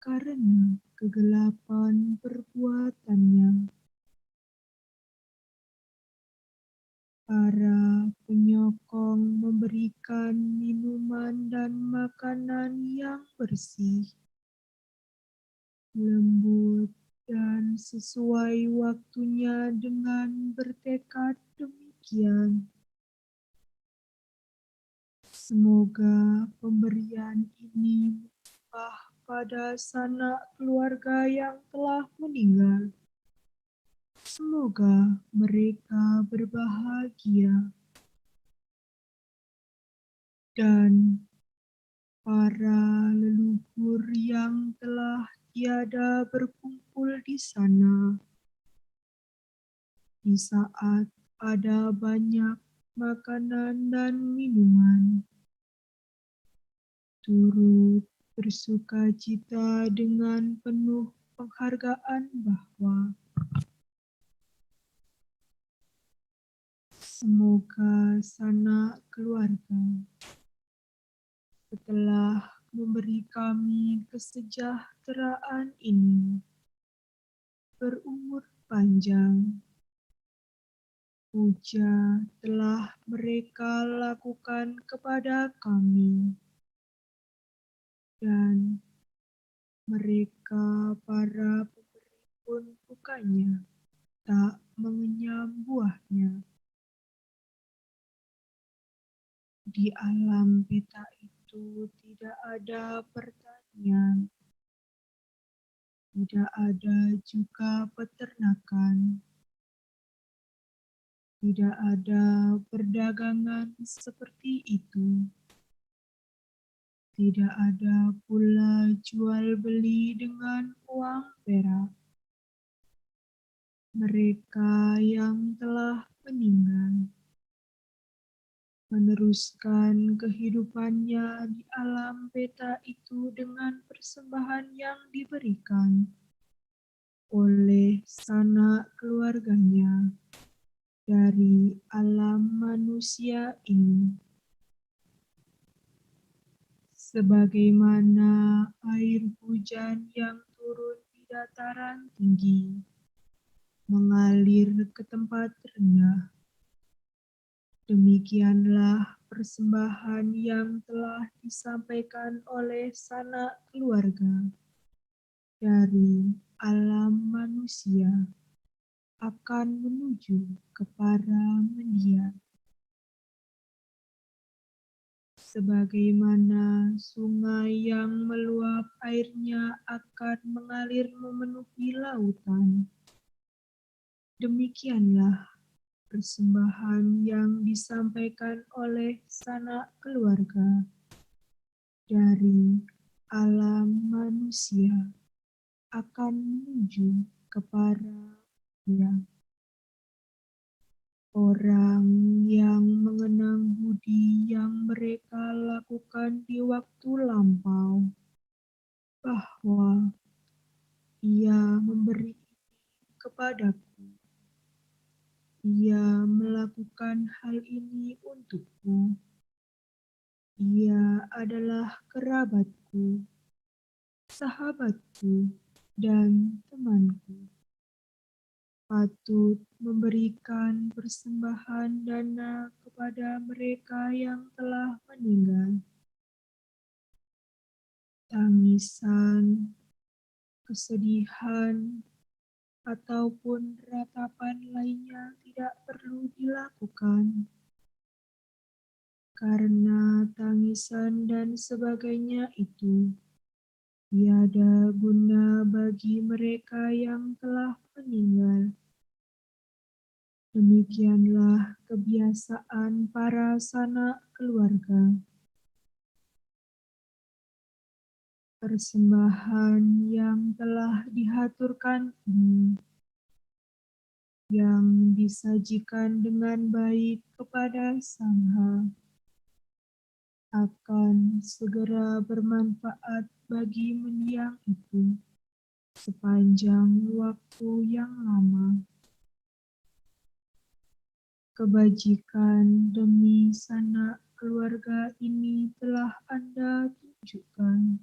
karena kegelapan perbuatannya. Para penyokong memberikan minuman dan makanan yang bersih, lembut, dan sesuai waktunya dengan bertekad demikian. Semoga pemberian ini melimpah pada sanak keluarga yang telah meninggal. Semoga mereka berbahagia. Dan para leluhur yang telah tiada berkumpul di sana, di saat ada banyak makanan dan minuman, turut bersukacita dengan penuh penghargaan bahwa semoga sanak keluarga setelah memberi kami kesejahteraan ini berumur panjang. Puja telah mereka lakukan kepada kami, dan mereka para pemberi pun bukannya tak mengenyam buahnya. Di alam peta itu tidak ada pertanian, tidak ada juga peternakan, tidak ada perdagangan seperti itu. Tidak ada pula jual beli dengan uang perak. Mereka yang telah meninggal meneruskan kehidupannya di alam peta itu dengan persembahan yang diberikan oleh sanak keluarganya dari alam manusia ini. Sebagaimana air hujan yang turun di dataran tinggi, mengalir ke tempat rendah, demikianlah persembahan yang telah disampaikan oleh sanak keluarga dari alam manusia akan menuju ke para mendiang. Sebagaimana sungai yang meluap airnya akan mengalir memenuhi lautan, demikianlah persembahan yang disampaikan oleh sanak keluarga dari alam manusia akan menuju ke para yang orang yang mengenang budi yang mereka lakukan di waktu lampau, bahwa Ia memberi kepadaku. Ia melakukan hal ini untukku. Ia adalah kerabatku, sahabatku, dan temanku. Patut memberikan persembahan dana kepada mereka yang telah meninggal. Tangisan, kesedihan, ataupun ratapan lainnya tidak perlu dilakukan, karena tangisan dan sebagainya itu tiada guna bagi mereka yang telah meninggal. Demikianlah kebiasaan para sanak keluarga. Persembahan yang telah dihaturkan ini, yang disajikan dengan baik kepada Sangha, akan segera bermanfaat bagi mendiang itu sepanjang waktu yang lama. Kebajikan demi sanak keluarga ini telah Anda tunjukkan.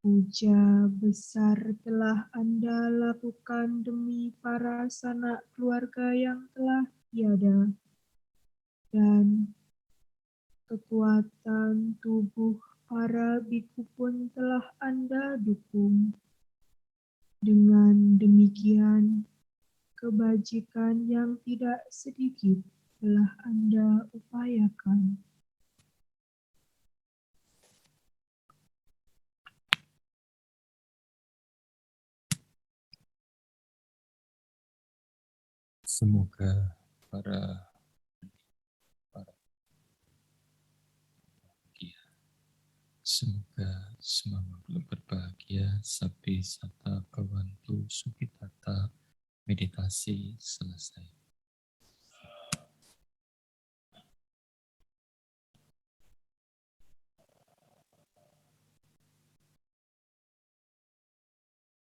Puja besar telah Anda lakukan demi para sanak keluarga yang telah tiada, dan kekuatan tubuh para biku pun telah Anda dukung. Dengan demikian, kebajikan yang tidak sedikit telah Anda upayakan. Semoga para bahagia. Semoga semua makhluk berbahagia, sapi sata kawantu sukitata. Meditasi selesai.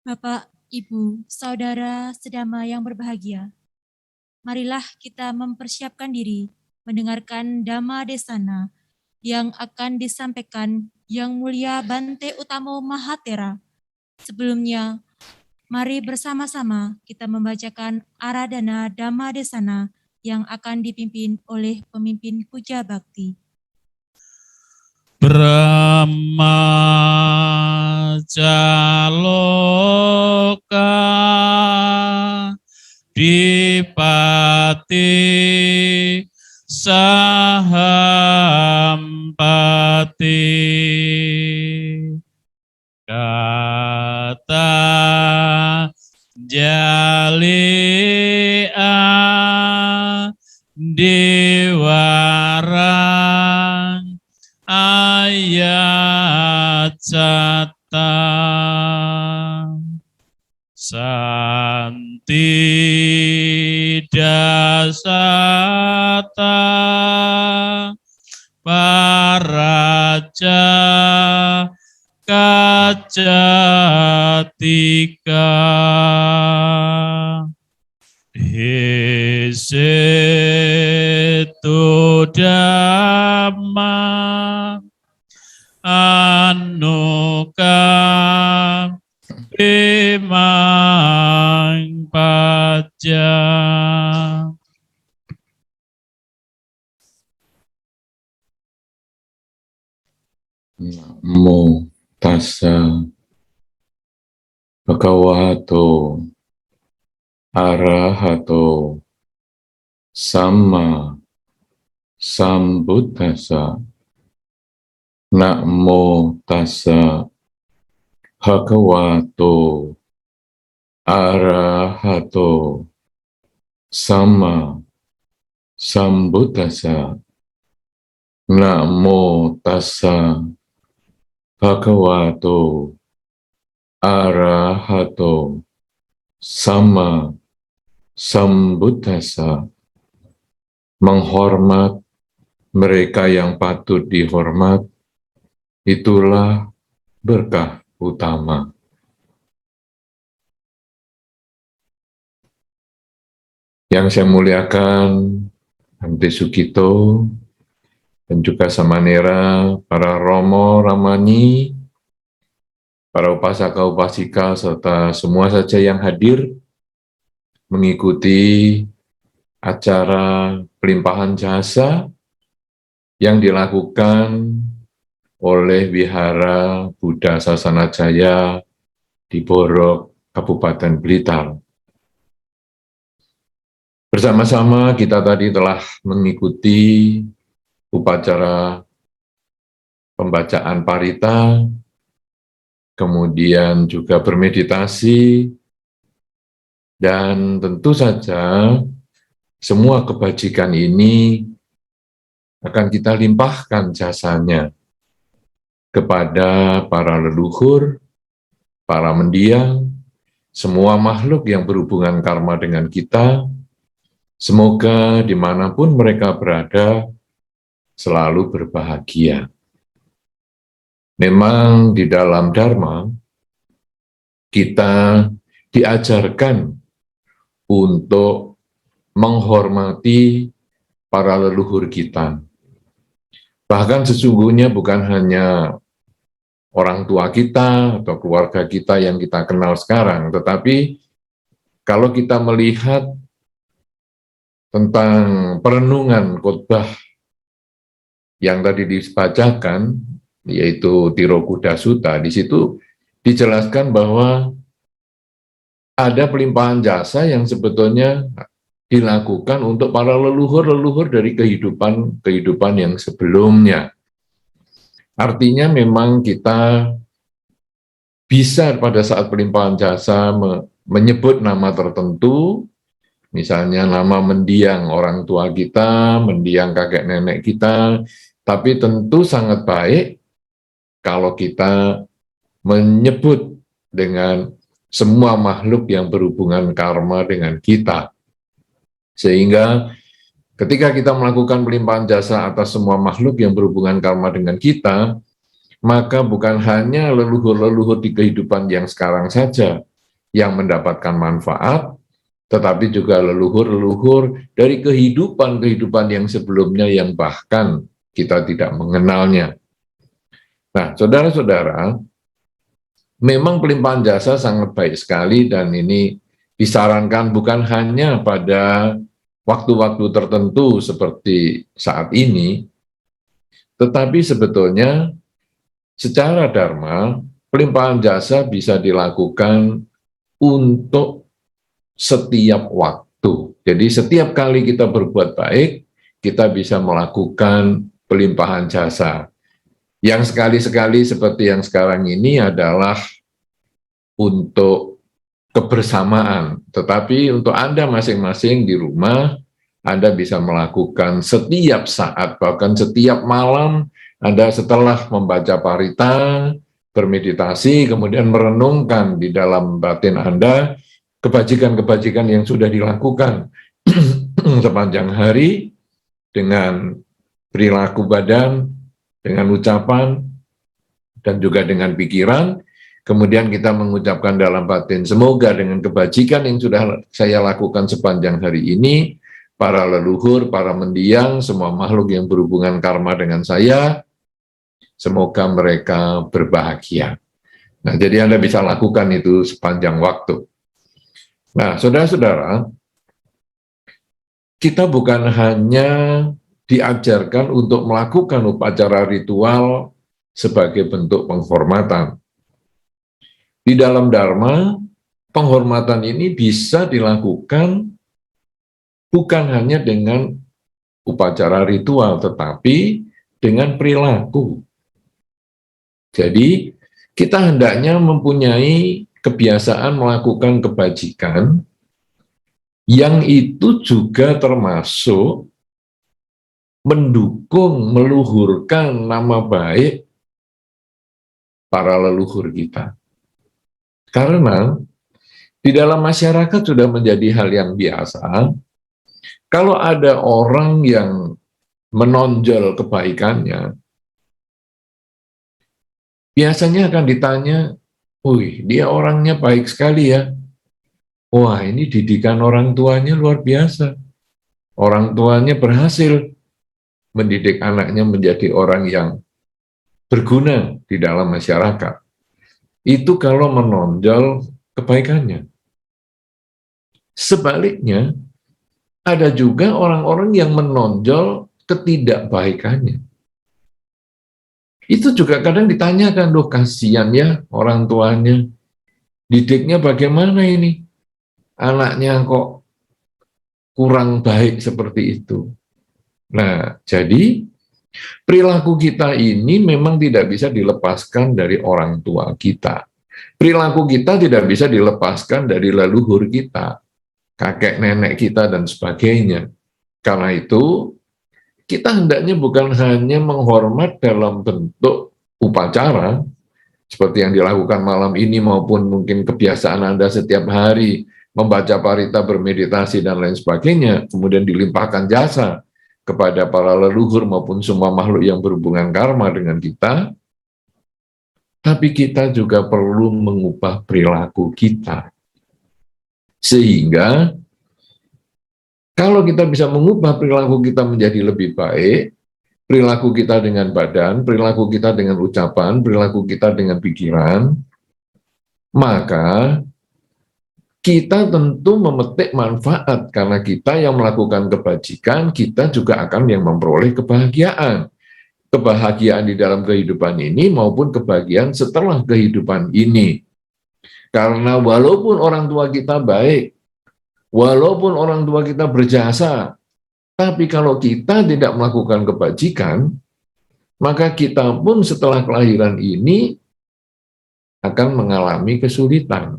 Bapak, Ibu, Saudara sedama yang berbahagia, marilah kita mempersiapkan diri mendengarkan Dhamma Desana yang akan disampaikan Yang Mulia Bante Utamo Mahatera. Sebelumnya, mari bersama-sama kita membacakan Aradhana Dhamma Desana yang akan dipimpin oleh pemimpin Puja Bakti. Brahma Jaloka Dipati Sahampati Kata Jalia Dewarang Ayat Cata Santi Dasata Paraja Kacatika Hisetu Dhamma Anuka Bimang Paja. Namo tassa bhagavato arahato samma sambuddhassa. Namo tassa bhagavato arahato samma sambuddhassa. Namo tassa bhagavato arahato samma sambuddhassa. Menghormat mereka yang patut dihormat, itulah berkah utama. Yang saya muliakan Bante Sugito dan juga Samanera, para Romo, Ramani, para upasaka upasika serta semua saja yang hadir mengikuti acara pelimpahan jasa yang dilakukan oleh Wihara Buddha Sasana Jaya di Borok, Kabupaten Blitar. Bersama-sama kita tadi telah mengikuti upacara pembacaan parita, kemudian juga bermeditasi, dan tentu saja semua kebajikan ini akan kita limpahkan jasanya kepada para leluhur, para mendiang, semua makhluk yang berhubungan karma dengan kita. Semoga dimanapun mereka berada selalu berbahagia. Memang di dalam Dharma kita diajarkan untuk menghormati para leluhur kita. Bahkan sesungguhnya bukan hanya orang tua kita atau keluarga kita yang kita kenal sekarang, tetapi kalau kita melihat tentang perenungan khotbah yang tadi dibacakan, yaitu Tirokuda Sutta, di situ dijelaskan bahwa ada pelimpahan jasa yang sebetulnya dilakukan untuk para leluhur-leluhur dari kehidupan yang sebelumnya. Artinya memang kita bisa pada saat pelimpahan jasa menyebut nama tertentu, misalnya nama mendiang orang tua kita, mendiang kakek nenek kita, tapi tentu sangat baik kalau kita menyebut dengan semua makhluk yang berhubungan karma dengan kita. Sehingga ketika kita melakukan pelimpahan jasa atas semua makhluk yang berhubungan karma dengan kita, maka bukan hanya leluhur-leluhur di kehidupan yang sekarang saja yang mendapatkan manfaat, tetapi juga leluhur-leluhur dari kehidupan yang sebelumnya yang bahkan kita tidak mengenalnya. Nah, saudara-saudara, memang pelimpahan jasa sangat baik sekali dan ini disarankan bukan hanya pada waktu-waktu tertentu seperti saat ini, tetapi sebetulnya secara dharma, pelimpahan jasa bisa dilakukan untuk setiap waktu. Jadi setiap kali kita berbuat baik, kita bisa melakukan pelimpahan jasa. Yang sekali-sekali seperti yang sekarang ini adalah untuk kebersamaan. Tetapi untuk Anda masing-masing di rumah, Anda bisa melakukan setiap saat, bahkan setiap malam, Anda setelah membaca parita, bermeditasi, kemudian merenungkan di dalam batin Anda, kebajikan-kebajikan yang sudah dilakukan sepanjang hari, dengan perilaku badan, dengan ucapan, dan juga dengan pikiran. Kemudian kita mengucapkan dalam batin, semoga dengan kebajikan yang sudah saya lakukan sepanjang hari ini, para leluhur, para mendiang, semua makhluk yang berhubungan karma dengan saya, semoga mereka berbahagia. Nah, jadi Anda bisa lakukan itu sepanjang waktu. Nah, saudara-saudara, kita bukan hanya diajarkan untuk melakukan upacara ritual sebagai bentuk penghormatan. Di dalam Dharma, penghormatan ini bisa dilakukan bukan hanya dengan upacara ritual, tetapi dengan perilaku. Jadi, kita hendaknya mempunyai kebiasaan melakukan kebajikan yang itu juga termasuk mendukung, meluhurkan nama baik para leluhur kita. Karena di dalam masyarakat sudah menjadi hal yang biasa, kalau ada orang yang menonjol kebaikannya, biasanya akan ditanya, wih, dia orangnya baik sekali ya. Wah, ini didikan orang tuanya luar biasa. Orang tuanya berhasil mendidik anaknya menjadi orang yang berguna di dalam masyarakat. Itu kalau menonjol kebaikannya. Sebaliknya, ada juga orang-orang yang menonjol ketidakbaikannya. Itu juga kadang ditanyakan, loh kasihan ya orang tuanya. Didiknya bagaimana ini? Anaknya kok kurang baik seperti itu. Nah, jadi perilaku kita ini memang tidak bisa dilepaskan dari orang tua kita. Perilaku kita tidak bisa dilepaskan dari leluhur kita, kakek nenek kita, dan sebagainya. Karena itu, kita hendaknya bukan hanya menghormat dalam bentuk upacara, seperti yang dilakukan malam ini, maupun mungkin kebiasaan Anda setiap hari, membaca parita, bermeditasi, dan lain sebagainya, kemudian dilimpahkan jasa kepada para leluhur maupun semua makhluk yang berhubungan karma dengan kita, tapi kita juga perlu mengubah perilaku kita. Sehingga, kalau kita bisa mengubah perilaku kita menjadi lebih baik, perilaku kita dengan badan, perilaku kita dengan ucapan, perilaku kita dengan pikiran, maka kita tentu memetik manfaat, karena kita yang melakukan kebajikan, kita juga akan yang memperoleh kebahagiaan. Kebahagiaan di dalam kehidupan ini maupun kebahagiaan setelah kehidupan ini. Karena walaupun orang tua kita baik, walaupun orang tua kita berjasa, tapi kalau kita tidak melakukan kebajikan, maka kita pun setelah kelahiran ini akan mengalami kesulitan.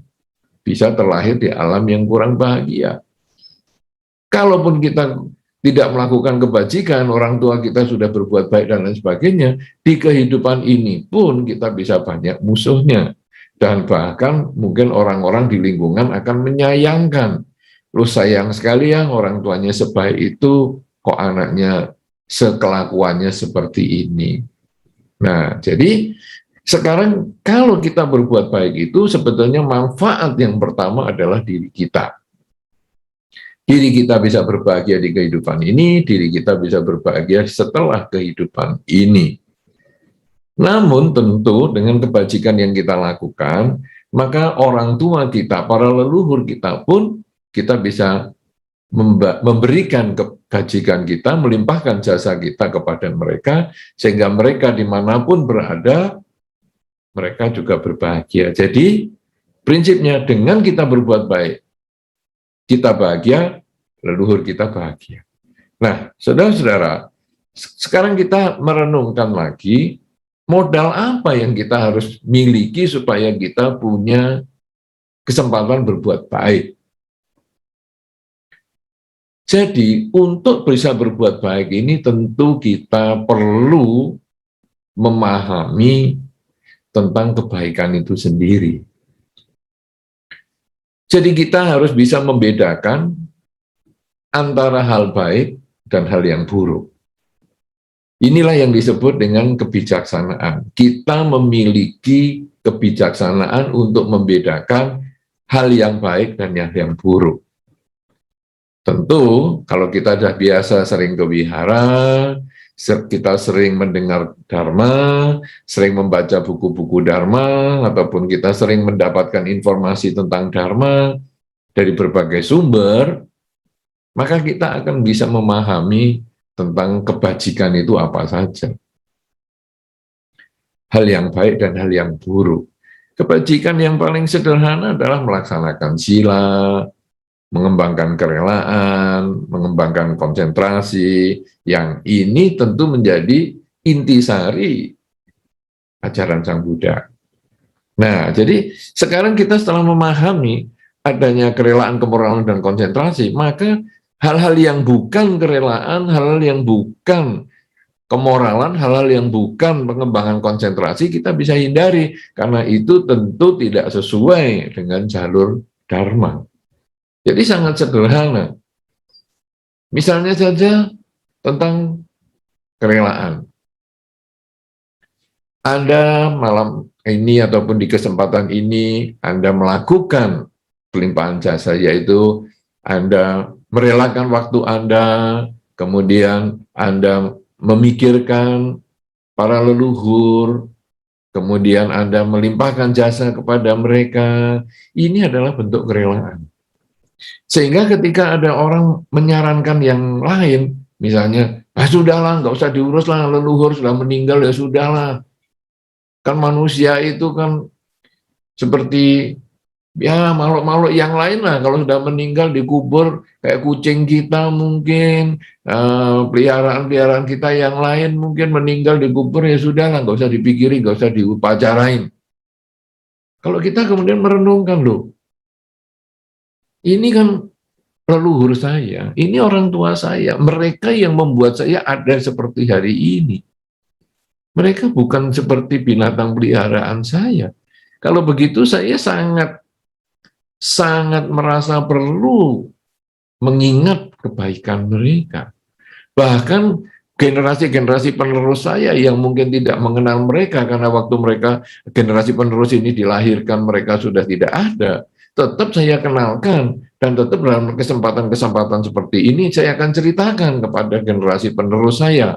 Bisa terlahir di alam yang kurang bahagia. Kalaupun kita tidak melakukan kebajikan, orang tua kita sudah berbuat baik dan lain sebagainya, di kehidupan ini pun kita bisa banyak musuhnya. Dan bahkan mungkin orang-orang di lingkungan akan menyayangkan. Lu sayang sekali ya orang tuanya sebaik itu, kok anaknya sekelakuannya seperti ini. Nah, jadi sekarang kalau kita berbuat baik itu sebetulnya manfaat yang pertama adalah diri kita. Diri kita bisa berbahagia di kehidupan ini, diri kita bisa berbahagia setelah kehidupan ini. Namun tentu dengan kebajikan yang kita lakukan, maka orang tua kita, para leluhur kita pun kita bisa memberikan kebajikan kita, melimpahkan jasa kita kepada mereka, sehingga mereka dimanapun berada, mereka juga berbahagia. Jadi prinsipnya dengan kita berbuat baik, kita bahagia, leluhur kita bahagia. Nah, saudara-saudara, sekarang kita merenungkan lagi, modal apa yang kita harus miliki supaya kita punya kesempatan berbuat baik. Jadi, untuk bisa berbuat baik ini tentu kita perlu memahami tentang kebaikan itu sendiri. Jadi kita harus bisa membedakan antara hal baik dan hal yang buruk. Inilah yang disebut dengan kebijaksanaan. Kita memiliki kebijaksanaan untuk membedakan hal yang baik dan yang buruk. Tentu, kalau kita sudah biasa sering ke wihara, kita sering mendengar dharma, sering membaca buku-buku dharma, ataupun kita sering mendapatkan informasi tentang dharma dari berbagai sumber, maka kita akan bisa memahami tentang kebajikan itu apa saja. Hal yang baik dan hal yang buruk. Kebajikan yang paling sederhana adalah melaksanakan sila, mengembangkan kerelaan, mengembangkan konsentrasi, yang ini tentu menjadi intisari ajaran Sang Buddha. Nah, jadi sekarang kita setelah memahami adanya kerelaan, kemoralan, dan konsentrasi, maka hal-hal yang bukan kerelaan, hal-hal yang bukan kemoralan, hal-hal yang bukan pengembangan konsentrasi kita bisa hindari, karena itu tentu tidak sesuai dengan jalur Dharma. Jadi sangat sederhana. Misalnya saja tentang kerelaan. Anda malam ini ataupun di kesempatan ini, Anda melakukan pelimpahan jasa, yaitu Anda merelakan waktu Anda, kemudian Anda memikirkan para leluhur, kemudian Anda melimpahkan jasa kepada mereka. Ini adalah bentuk kerelaan. Sehingga ketika ada orang menyarankan yang lain, misalnya, sudahlah, nggak usah diurus lah, leluhur sudah meninggal, ya sudahlah. Kan manusia itu kan seperti ya makhluk-makhluk yang lain lah, kalau sudah meninggal dikubur kayak kucing kita mungkin, peliharaan-peliharaan kita yang lain mungkin meninggal dikubur, ya sudahlah, nggak usah dipikirin, nggak usah diupacarain. Kalau kita kemudian merenungkan, loh, ini kan leluhur saya, ini orang tua saya, mereka yang membuat saya ada seperti hari ini. Mereka bukan seperti binatang peliharaan saya. Kalau begitu saya sangat merasa perlu mengingat kebaikan mereka. Bahkan generasi-generasi penerus saya yang mungkin tidak mengenal mereka, karena waktu mereka, generasi penerus ini dilahirkan, mereka sudah tidak ada. Tetap saya kenalkan, dan tetap dalam kesempatan-kesempatan seperti ini saya akan ceritakan kepada generasi penerus saya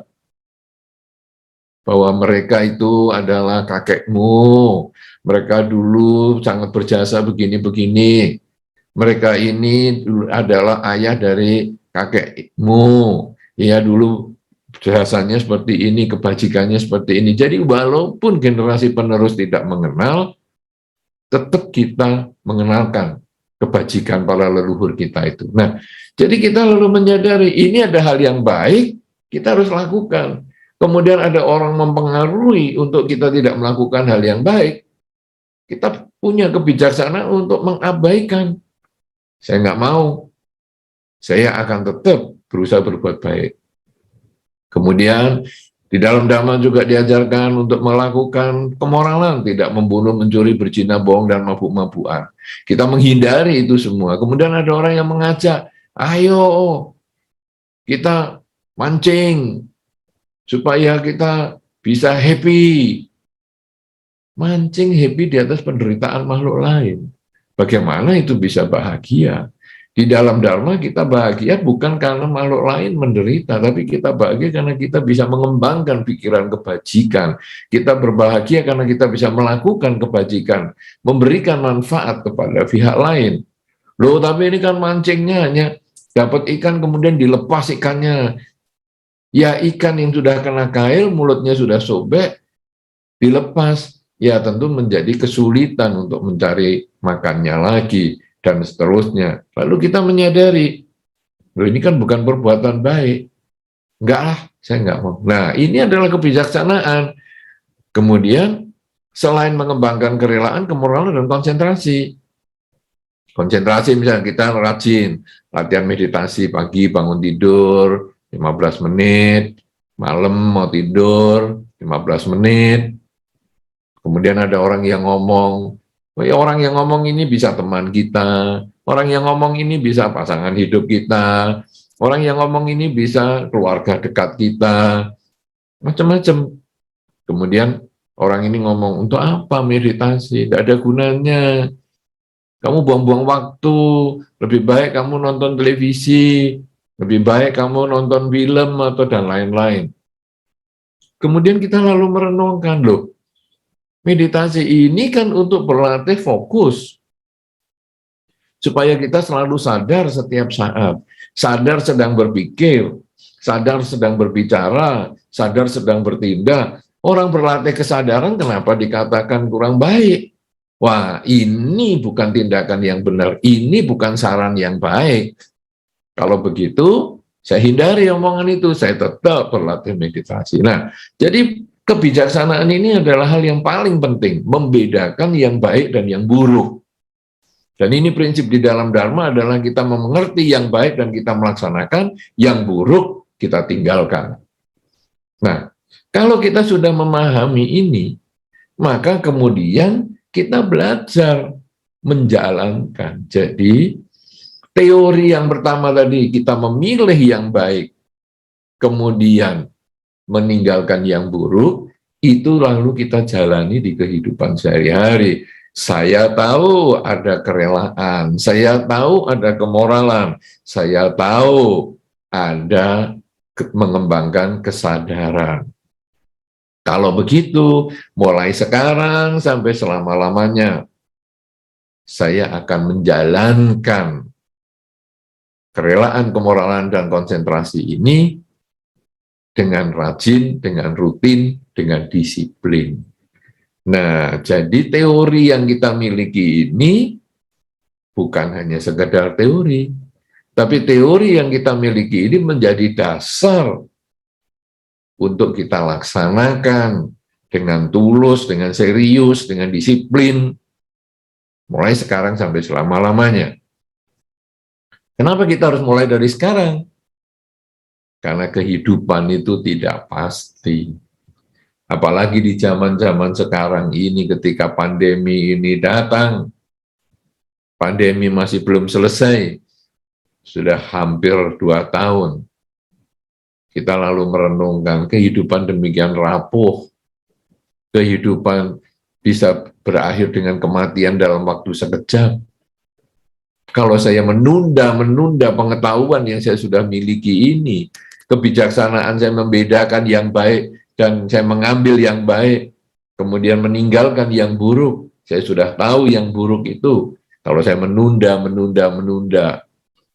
bahwa mereka itu adalah kakekmu, mereka dulu sangat berjasa begini-begini, mereka ini adalah ayah dari kakekmu, ya dulu jasanya seperti ini, kebajikannya seperti ini. Jadi walaupun generasi penerus tidak mengenal, tetap kita mengenalkan kebajikan para leluhur kita itu. Nah, jadi kita lalu menyadari ini ada hal yang baik, kita harus lakukan. Kemudian ada orang mempengaruhi untuk kita tidak melakukan hal yang baik, kita punya kebijaksanaan untuk mengabaikan. Saya nggak mau, saya akan tetap berusaha berbuat baik. Kemudian di dalam Dhamma juga diajarkan untuk melakukan kemoralan, tidak membunuh, mencuri, berzina, bohong, dan mabuk-mabukan. Kita menghindari itu semua. Kemudian ada orang yang mengajak, ayo kita mancing supaya kita bisa happy. Mancing happy di atas penderitaan makhluk lain. Bagaimana itu bisa bahagia? Di dalam Dharma kita bahagia bukan karena makhluk lain menderita, tapi kita bahagia karena kita bisa mengembangkan pikiran kebajikan. Kita berbahagia karena kita bisa melakukan kebajikan, memberikan manfaat kepada pihak lain. Loh, tapi ini kan mancingnya hanya dapat ikan kemudian dilepas ikannya. Ya ikan yang sudah kena kail, mulutnya sudah sobek, dilepas. Ya tentu menjadi kesulitan untuk mencari makannya lagi. Dan seterusnya. Lalu kita menyadari, loh ini kan bukan perbuatan baik. Enggak lah, saya enggak mau. Nah, ini adalah kebijaksanaan. Kemudian, selain mengembangkan kerelaan, kemoralan, dan konsentrasi. Konsentrasi misalnya kita rajin, latihan meditasi pagi bangun tidur, 15 menit, malam mau tidur, 15 menit. Kemudian ada orang yang ngomong, orang yang ngomong ini bisa teman kita, orang yang ngomong ini bisa pasangan hidup kita, orang yang ngomong ini bisa keluarga dekat kita, macam-macam. Kemudian orang ini ngomong, untuk apa meditasi? Tidak ada gunanya. Kamu buang-buang waktu, lebih baik kamu nonton televisi, lebih baik kamu nonton film, atau dan lain-lain. Kemudian kita lalu merenungkan, loh, meditasi ini kan untuk berlatih fokus. Supaya kita selalu sadar setiap saat. Sadar sedang berpikir, sadar sedang berbicara, sadar sedang bertindak. Orang berlatih kesadaran kenapa dikatakan kurang baik? Wah, ini bukan tindakan yang benar. Ini bukan saran yang baik. Kalau begitu, saya hindari omongan itu. Saya tetap berlatih meditasi. Nah, jadi kebijaksanaan ini adalah hal yang paling penting, membedakan yang baik dan yang buruk. Dan ini prinsip di dalam Dharma adalah kita mengerti yang baik dan kita melaksanakan, yang buruk kita tinggalkan. Nah, kalau kita sudah memahami ini, maka kemudian kita belajar menjalankan. Jadi, teori yang pertama tadi, kita memilih yang baik, kemudian meninggalkan yang buruk, itu lalu kita jalani di kehidupan sehari-hari. Saya tahu ada kerelaan, saya tahu ada kemoralan, saya tahu ada mengembangkan kesadaran. Kalau begitu, mulai sekarang sampai selama-lamanya, saya akan menjalankan kerelaan, kemoralan, dan konsentrasi ini dengan rajin, dengan rutin, dengan disiplin. Nah, jadi teori yang kita miliki ini bukan hanya sekedar teori, tapi teori yang kita miliki ini menjadi dasar untuk kita laksanakan dengan tulus, dengan serius, dengan disiplin, mulai sekarang sampai selama-lamanya. Kenapa kita harus mulai dari sekarang? Karena kehidupan itu tidak pasti. Apalagi di zaman-zaman sekarang ini ketika pandemi ini datang. Pandemi masih belum selesai. Sudah hampir 2 tahun. Kita lalu merenungkan kehidupan demikian rapuh. Kehidupan bisa berakhir dengan kematian dalam waktu sekejap. Kalau saya menunda pengetahuan yang saya sudah miliki ini, kebijaksanaan saya membedakan yang baik dan saya mengambil yang baik, kemudian meninggalkan yang buruk. Saya sudah tahu yang buruk itu. Kalau saya menunda,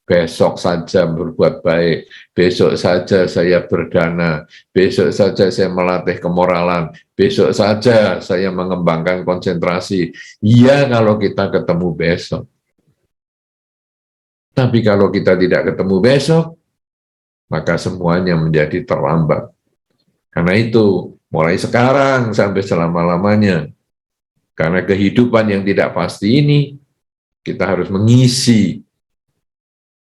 besok saja berbuat baik, besok saja saya berdana, besok saja saya melatih kemoralan, besok saja saya mengembangkan konsentrasi. Iya kalau kita ketemu besok. Tapi kalau kita tidak ketemu besok, maka semuanya menjadi terlambat. Karena itu, mulai sekarang sampai selama-lamanya, karena kehidupan yang tidak pasti ini, kita harus mengisi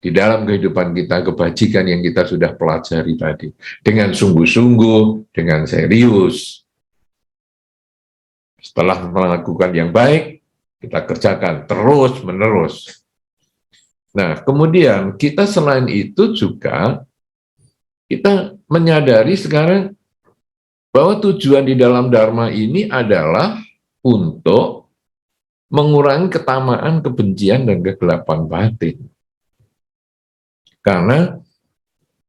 di dalam kehidupan kita kebajikan yang kita sudah pelajari tadi. Dengan sungguh-sungguh, dengan serius. Setelah melakukan yang baik, kita kerjakan terus-menerus. Nah, kemudian kita selain itu juga, kita menyadari sekarang bahwa tujuan di dalam Dharma ini adalah untuk mengurangi ketamaan, kebencian, dan kegelapan batin. Karena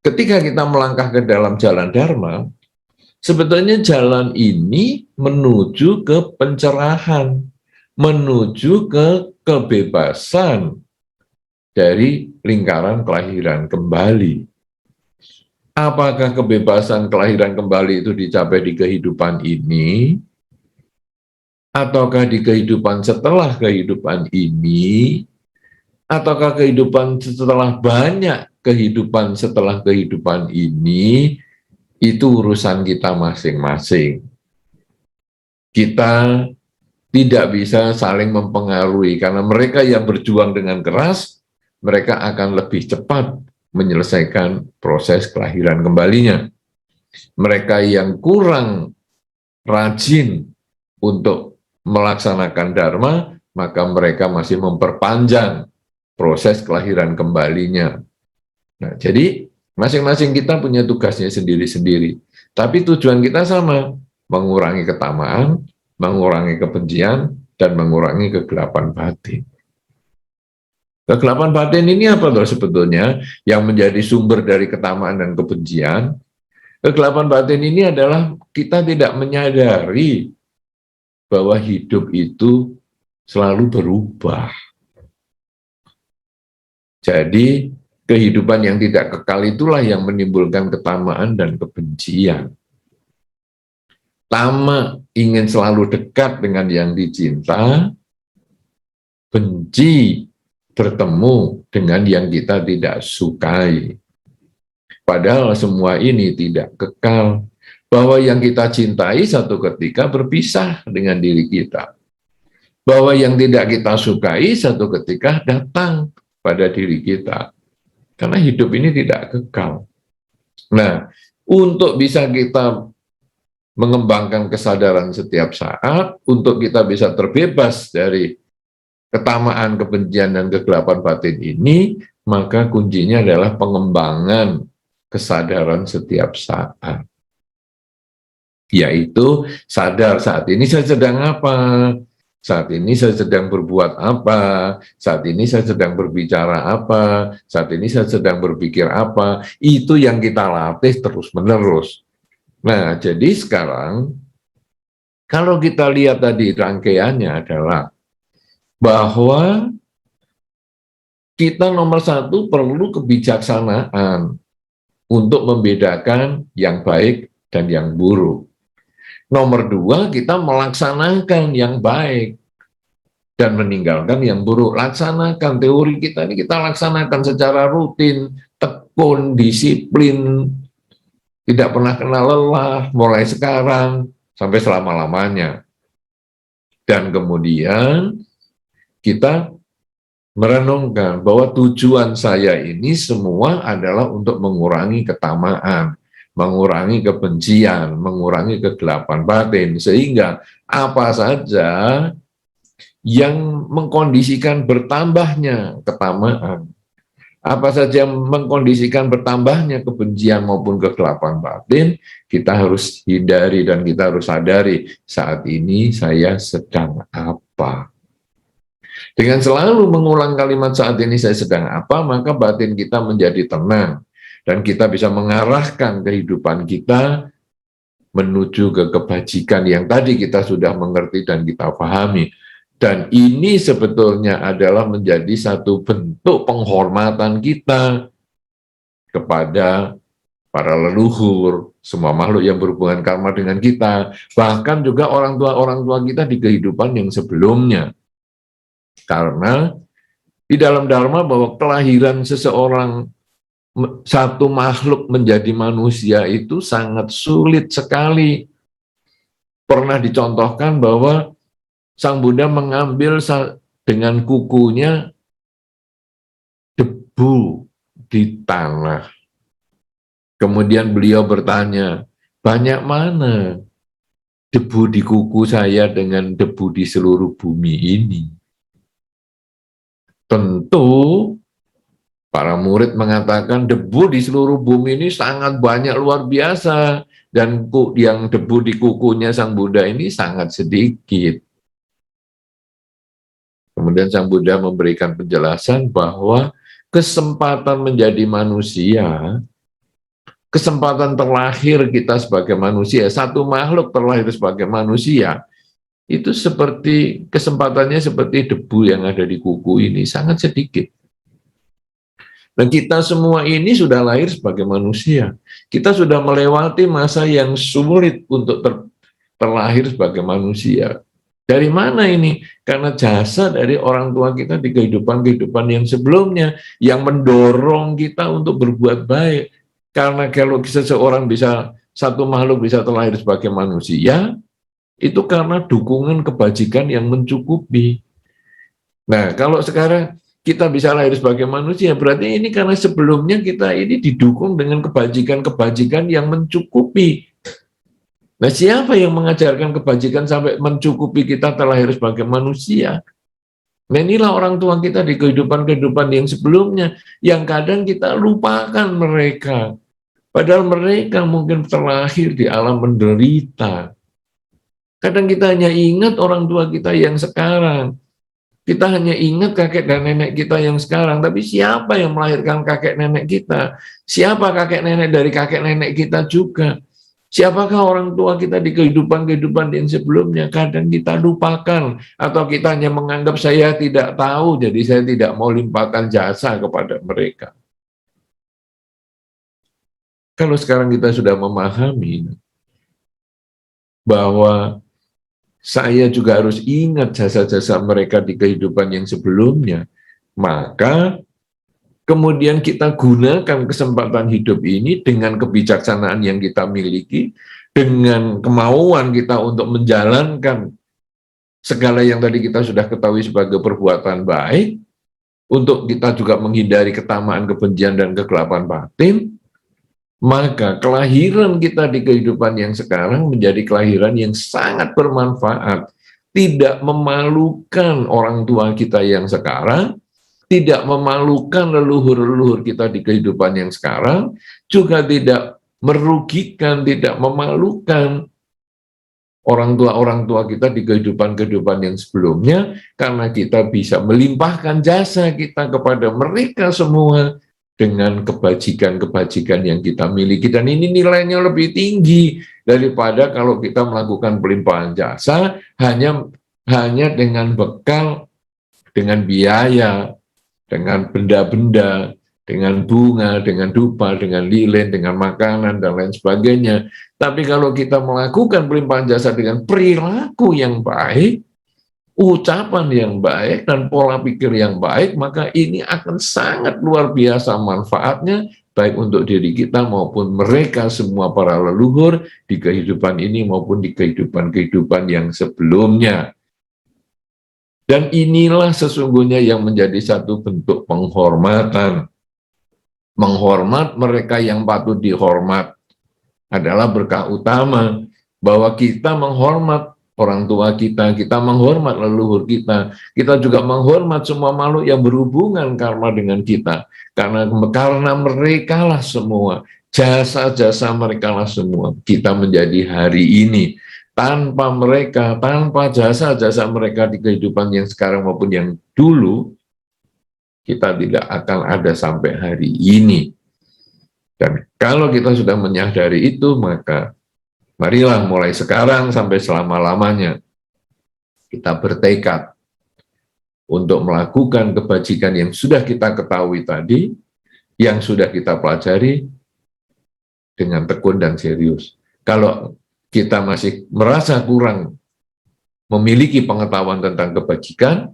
ketika kita melangkah ke dalam jalan Dharma, sebetulnya jalan ini menuju ke pencerahan, menuju ke kebebasan dari lingkaran kelahiran kembali. Apakah kebebasan kelahiran kembali itu dicapai di kehidupan ini? Ataukah di kehidupan setelah kehidupan ini? Ataukah kehidupan setelah banyak kehidupan setelah kehidupan ini? Itu urusan kita masing-masing. Kita tidak bisa saling mempengaruhi, karena mereka yang berjuang dengan keras, mereka akan lebih cepat menyelesaikan proses kelahiran kembalinya. Mereka yang kurang rajin untuk melaksanakan Dharma, maka mereka masih memperpanjang proses kelahiran kembalinya. Nah, jadi masing-masing kita punya tugasnya sendiri-sendiri. Tapi tujuan kita sama, mengurangi ketamaan, mengurangi kebencian, dan mengurangi kegelapan batin. Kegelapan batin ini apa loh sebetulnya yang menjadi sumber dari ketamaan dan kebencian? Kegelapan batin ini adalah kita tidak menyadari bahwa hidup itu selalu berubah. Jadi kehidupan yang tidak kekal itulah yang menimbulkan ketamaan dan kebencian. Tama ingin selalu dekat dengan yang dicinta, benci bertemu dengan yang kita tidak sukai. Padahal semua ini tidak kekal. Bahwa yang kita cintai satu ketika berpisah dengan diri kita. Bahwa yang tidak kita sukai satu ketika datang pada diri kita. Karena hidup ini tidak kekal. Nah, untuk bisa kita mengembangkan kesadaran setiap saat, untuk kita bisa terbebas dari ketamaan, kebencian, dan kegelapan batin ini, maka kuncinya adalah pengembangan kesadaran setiap saat. Yaitu sadar saat ini saya sedang apa, saat ini saya sedang berbuat apa, saat ini saya sedang berbicara apa, saat ini saya sedang berpikir apa. Itu yang kita latih terus-menerus. Nah, jadi sekarang kalau kita lihat tadi rangkaiannya adalah bahwa kita nomor satu perlu kebijaksanaan untuk membedakan yang baik dan yang buruk. Nomor dua, kita melaksanakan yang baik dan meninggalkan yang buruk. Laksanakan teori kita ini, kita laksanakan secara rutin, tekun, disiplin, tidak pernah kena lelah, mulai sekarang sampai selama-lamanya. Dan kemudian kita merenungkan bahwa tujuan saya ini semua adalah untuk mengurangi ketamaan, mengurangi kebencian, mengurangi kegelapan batin, sehingga apa saja yang mengkondisikan bertambahnya ketamaan, apa saja yang mengkondisikan bertambahnya kebencian maupun kegelapan batin, kita harus hindari dan kita harus sadari saat ini saya sedang apa. Dengan selalu mengulang kalimat saat ini saya sedang apa, maka batin kita menjadi tenang. Dan kita bisa mengarahkan kehidupan kita menuju ke kebajikan yang tadi kita sudah mengerti dan kita pahami. Dan ini sebetulnya adalah menjadi satu bentuk penghormatan kita kepada para leluhur, semua makhluk yang berhubungan karma dengan kita, bahkan juga orang tua kita di kehidupan yang sebelumnya. Karena di dalam Dharma bahwa kelahiran seseorang, satu makhluk menjadi manusia itu sangat sulit sekali. Pernah dicontohkan bahwa Sang Buddha mengambil dengan kukunya debu di tanah. Kemudian beliau bertanya, banyak mana debu di kuku saya dengan debu di seluruh bumi ini? Tentu para murid mengatakan debu di seluruh bumi ini sangat banyak, luar biasa. Dan yang debu di kukunya Sang Buddha ini sangat sedikit. Kemudian Sang Buddha memberikan penjelasan bahwa kesempatan menjadi manusia, kesempatan terlahir kita sebagai manusia, satu makhluk terlahir sebagai manusia, itu seperti kesempatannya seperti debu yang ada di kuku ini, sangat sedikit. Dan kita semua ini sudah lahir sebagai manusia. Kita sudah melewati masa yang sulit untuk terlahir sebagai manusia. Dari mana ini? Karena jasa dari orang tua kita di kehidupan-kehidupan yang sebelumnya, yang mendorong kita untuk berbuat baik. Karena kalau seseorang bisa, satu makhluk bisa terlahir sebagai manusia, itu karena dukungan kebajikan yang mencukupi. Nah, kalau sekarang kita bisa lahir sebagai manusia, berarti ini karena sebelumnya kita ini didukung dengan kebajikan-kebajikan yang mencukupi. Nah, siapa yang mengajarkan kebajikan sampai mencukupi kita terlahir sebagai manusia? Nah, inilah orang tua kita di kehidupan-kehidupan yang sebelumnya, yang kadang kita lupakan mereka. Padahal mereka mungkin terlahir di alam menderita. Kadang kita hanya ingat orang tua kita yang sekarang. Kita hanya ingat kakek dan nenek kita yang sekarang, tapi siapa yang melahirkan kakek nenek kita? Siapa kakek nenek dari kakek nenek kita juga? Siapakah orang tua kita di kehidupan-kehidupan yang sebelumnya? Kadang kita lupakan, atau kita hanya menganggap saya tidak tahu, jadi saya tidak mau limpahkan jasa kepada mereka. Kalau sekarang kita sudah memahami bahwa saya juga harus ingat jasa-jasa mereka di kehidupan yang sebelumnya, maka kemudian kita gunakan kesempatan hidup ini dengan kebijaksanaan yang kita miliki, dengan kemauan kita untuk menjalankan segala yang tadi kita sudah ketahui sebagai perbuatan baik, untuk kita juga menghindari ketamaan, kebencian, dan kegelapan batin. Maka kelahiran kita di kehidupan yang sekarang menjadi kelahiran yang sangat bermanfaat. Tidak memalukan orang tua kita yang sekarang, tidak memalukan leluhur-leluhur kita di kehidupan yang sekarang, juga tidak merugikan, tidak memalukan orang tua kita di kehidupan-kehidupan yang sebelumnya, karena kita bisa melimpahkan jasa kita kepada mereka semua, dengan kebajikan-kebajikan yang kita miliki. Dan ini nilainya lebih tinggi daripada kalau kita melakukan pelimpahan jasa hanya dengan bekal, dengan biaya, dengan benda-benda, dengan bunga, dengan dupa, dengan lilin, dengan makanan, dan lain sebagainya. Tapi kalau kita melakukan pelimpahan jasa dengan perilaku yang baik, ucapan yang baik, dan pola pikir yang baik, maka ini akan sangat luar biasa manfaatnya, baik untuk diri kita maupun mereka semua para leluhur di kehidupan ini maupun di kehidupan-kehidupan yang sebelumnya. Dan inilah sesungguhnya yang menjadi satu bentuk penghormatan. Menghormat mereka yang patut dihormat adalah berkah utama, bahwa kita menghormat orang tua kita, kita menghormat leluhur kita juga menghormat semua makhluk yang berhubungan karma dengan kita, karena mereka lah semua, jasa-jasa mereka lah semua, kita menjadi hari ini. Tanpa mereka, tanpa jasa-jasa mereka di kehidupan yang sekarang maupun yang dulu, kita tidak akan ada sampai hari ini. Dan kalau kita sudah menyadari itu, maka marilah mulai sekarang sampai selama-lamanya kita bertekad untuk melakukan kebajikan yang sudah kita ketahui tadi, yang sudah kita pelajari dengan tekun dan serius. Kalau kita masih merasa kurang memiliki pengetahuan tentang kebajikan,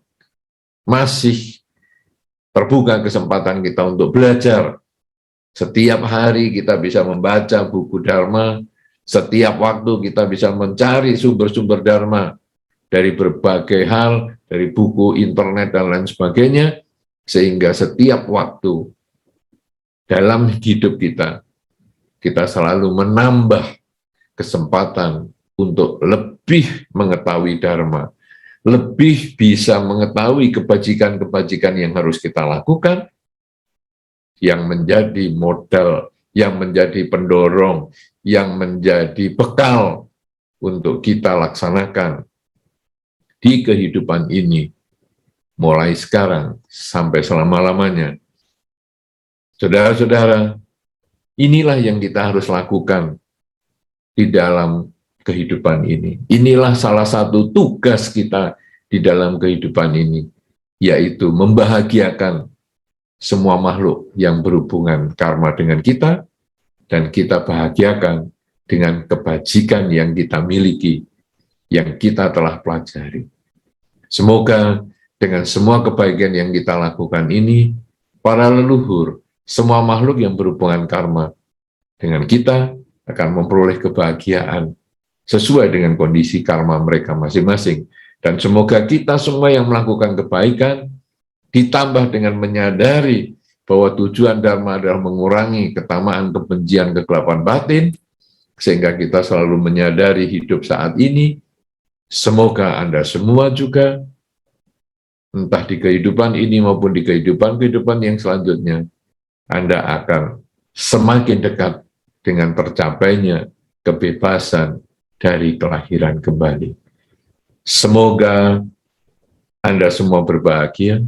masih terbuka kesempatan kita untuk belajar. Setiap hari kita bisa membaca buku Dharma, setiap waktu kita bisa mencari sumber-sumber Dharma dari berbagai hal, dari buku, internet, dan lain sebagainya, sehingga setiap waktu dalam hidup kita selalu menambah kesempatan untuk lebih mengetahui Dharma, lebih bisa mengetahui kebajikan-kebajikan yang harus kita lakukan, yang menjadi modal, yang menjadi pendorong, yang menjadi bekal untuk kita laksanakan di kehidupan ini, mulai sekarang sampai selama-lamanya, Saudara-saudara, inilah yang kita harus lakukan di dalam kehidupan ini. Inilah salah satu tugas kita di dalam kehidupan ini, yaitu membahagiakan semua makhluk yang berhubungan karma dengan kita, dan kita bahagiakan dengan kebajikan yang kita miliki, yang kita telah pelajari. Semoga dengan semua kebaikan yang kita lakukan ini, para leluhur, semua makhluk yang berhubungan karma dengan kita akan memperoleh kebahagiaan sesuai dengan kondisi karma mereka masing-masing. Dan semoga kita semua yang melakukan kebaikan, ditambah dengan menyadari bahwa tujuan Dharma adalah mengurangi ketamaan, kebencian, kegelapan batin, sehingga kita selalu menyadari hidup saat ini. Semoga Anda semua juga, entah di kehidupan ini maupun di kehidupan yang selanjutnya, Anda akan semakin dekat dengan tercapainya kebebasan dari kelahiran kembali. Semoga Anda semua berbahagia.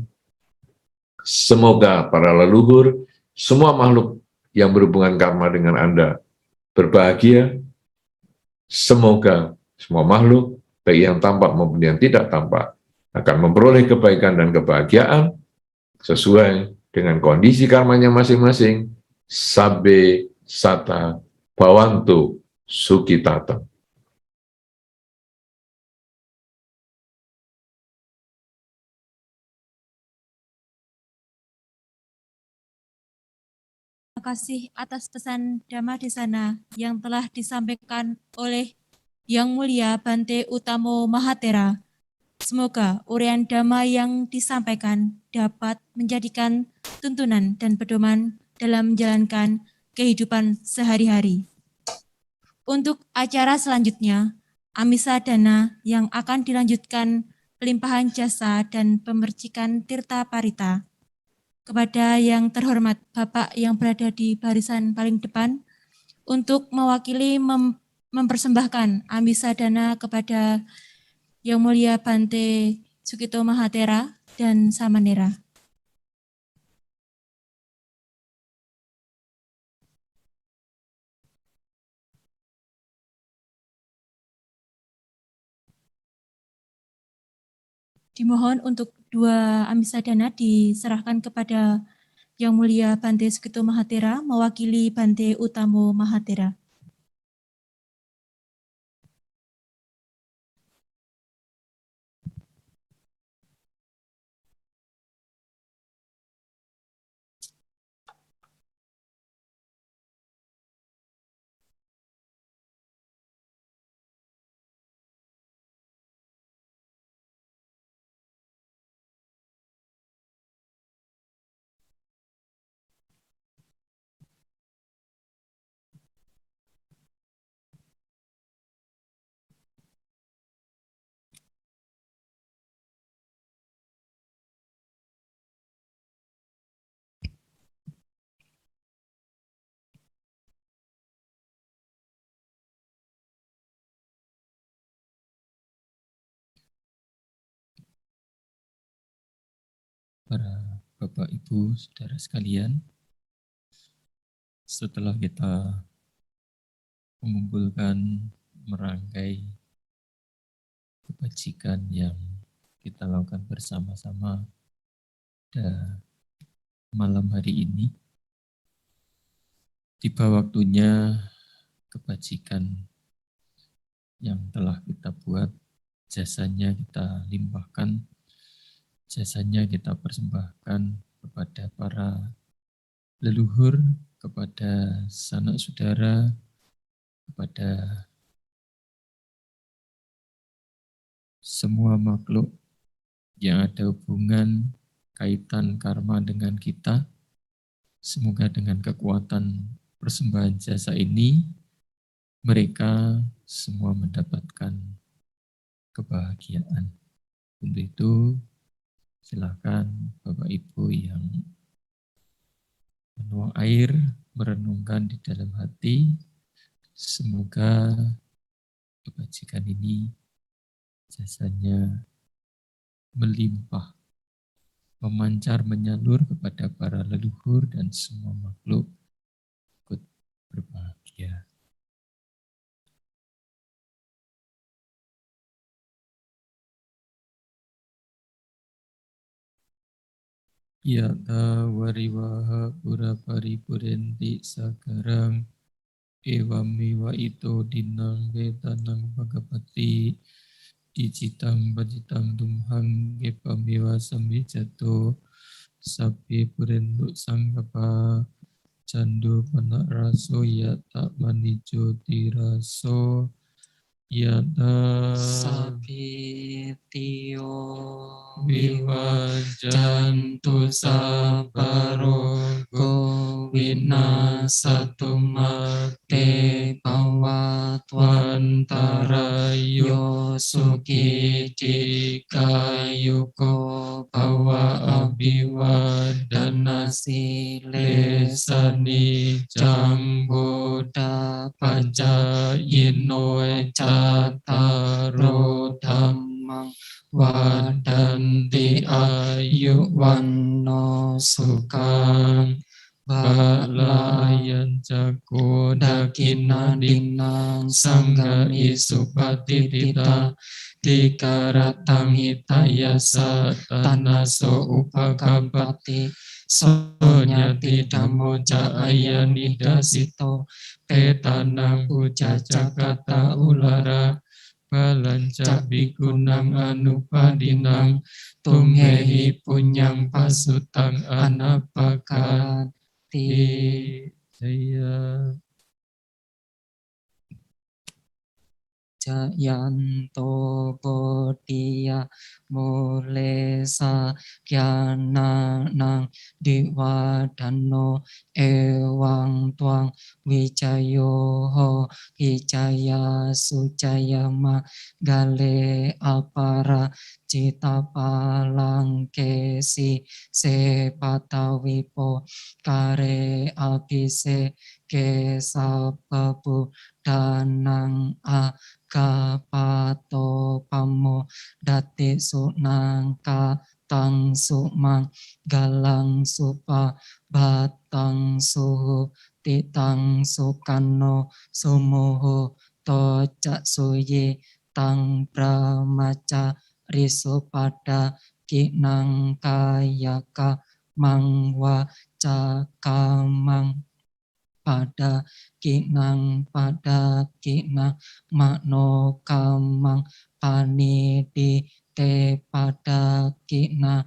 Semoga para leluhur, semua makhluk yang berhubungan karma dengan Anda berbahagia. Semoga semua makhluk, baik yang tampak maupun yang tidak tampak, akan memperoleh kebaikan dan kebahagiaan sesuai dengan kondisi karmanya masing-masing. Sabbe sata bhavantu sukhitata. Terima kasih atas pesan Dhamma Desana yang telah disampaikan oleh Yang Mulia Bante Utamo Mahatera. Semoga uraian Dhamma yang disampaikan dapat menjadikan tuntunan dan pedoman dalam menjalankan kehidupan sehari-hari. Untuk acara selanjutnya, Amisa Dana yang akan dilanjutkan pelimpahan jasa dan pemercikan Tirta Parita. Kepada yang terhormat Bapak yang berada di barisan paling depan, untuk mewakili mempersembahkan Amisa Dana kepada Yang Mulia Bante Sukito Mahatera dan Samanera. Dimohon untuk 2 Amisa Dana diserahkan kepada Yang Mulia Bante Sukito Mahatera mewakili Bante Utamo Mahatera. Para Bapak, Ibu, Saudara sekalian, setelah kita mengumpulkan, merangkai kebajikan yang kita lakukan bersama-sama pada malam hari ini, tiba waktunya kebajikan yang telah kita buat, jasanya kita limpahkan, jasanya kita persembahkan kepada para leluhur, kepada sanak saudara, kepada semua makhluk yang ada hubungan kaitan karma dengan kita. Semoga dengan kekuatan persembahan jasa ini, mereka semua mendapatkan kebahagiaan. Untuk itu, silakan Bapak Ibu yang menuang air, merenungkan di dalam hati. Semoga kebajikan ini jasanya melimpah memancar menyalur kepada para leluhur dan semua makhluk ikut berbahagia. Yata wariwaha pura paripurenti sakarang ewamiwa ito dinang vetanang bhagavati icitang bajitang dumhang epamiwa samijato sapi purendu sanggapa candu panak raso yata manijo tiraso yata Sapitiyo vivajantu sabarogo vinasatu mate pawatwantarayo sukidikayuko bawa abiwadana lesani jamboda pancayino cataro dhammang wadanti ayu wanno sukang balayan jago dakina dinang sangga isupati tita dikaratang hitayasa tanaso upakapati sonyati dhammo cahaya nidasito petanang puja cakata ulara balanca bikunang anupadinang tunghehi punyang pasutang anapakati jaya Jayanto bodhiya mulesa kyananang diwadano ewang tuang wijayoho hijaya sujayama gale apara cita palang kesi sepatawipo kare abise kesababu danang kapato pamo dati sunang katang sumang galang supa batang suhu titang sukano sumuhu toca suyi tang brahmaca risupada kinang kayaka mangwa cakamang pada kinang makno kamang panidi te pada kina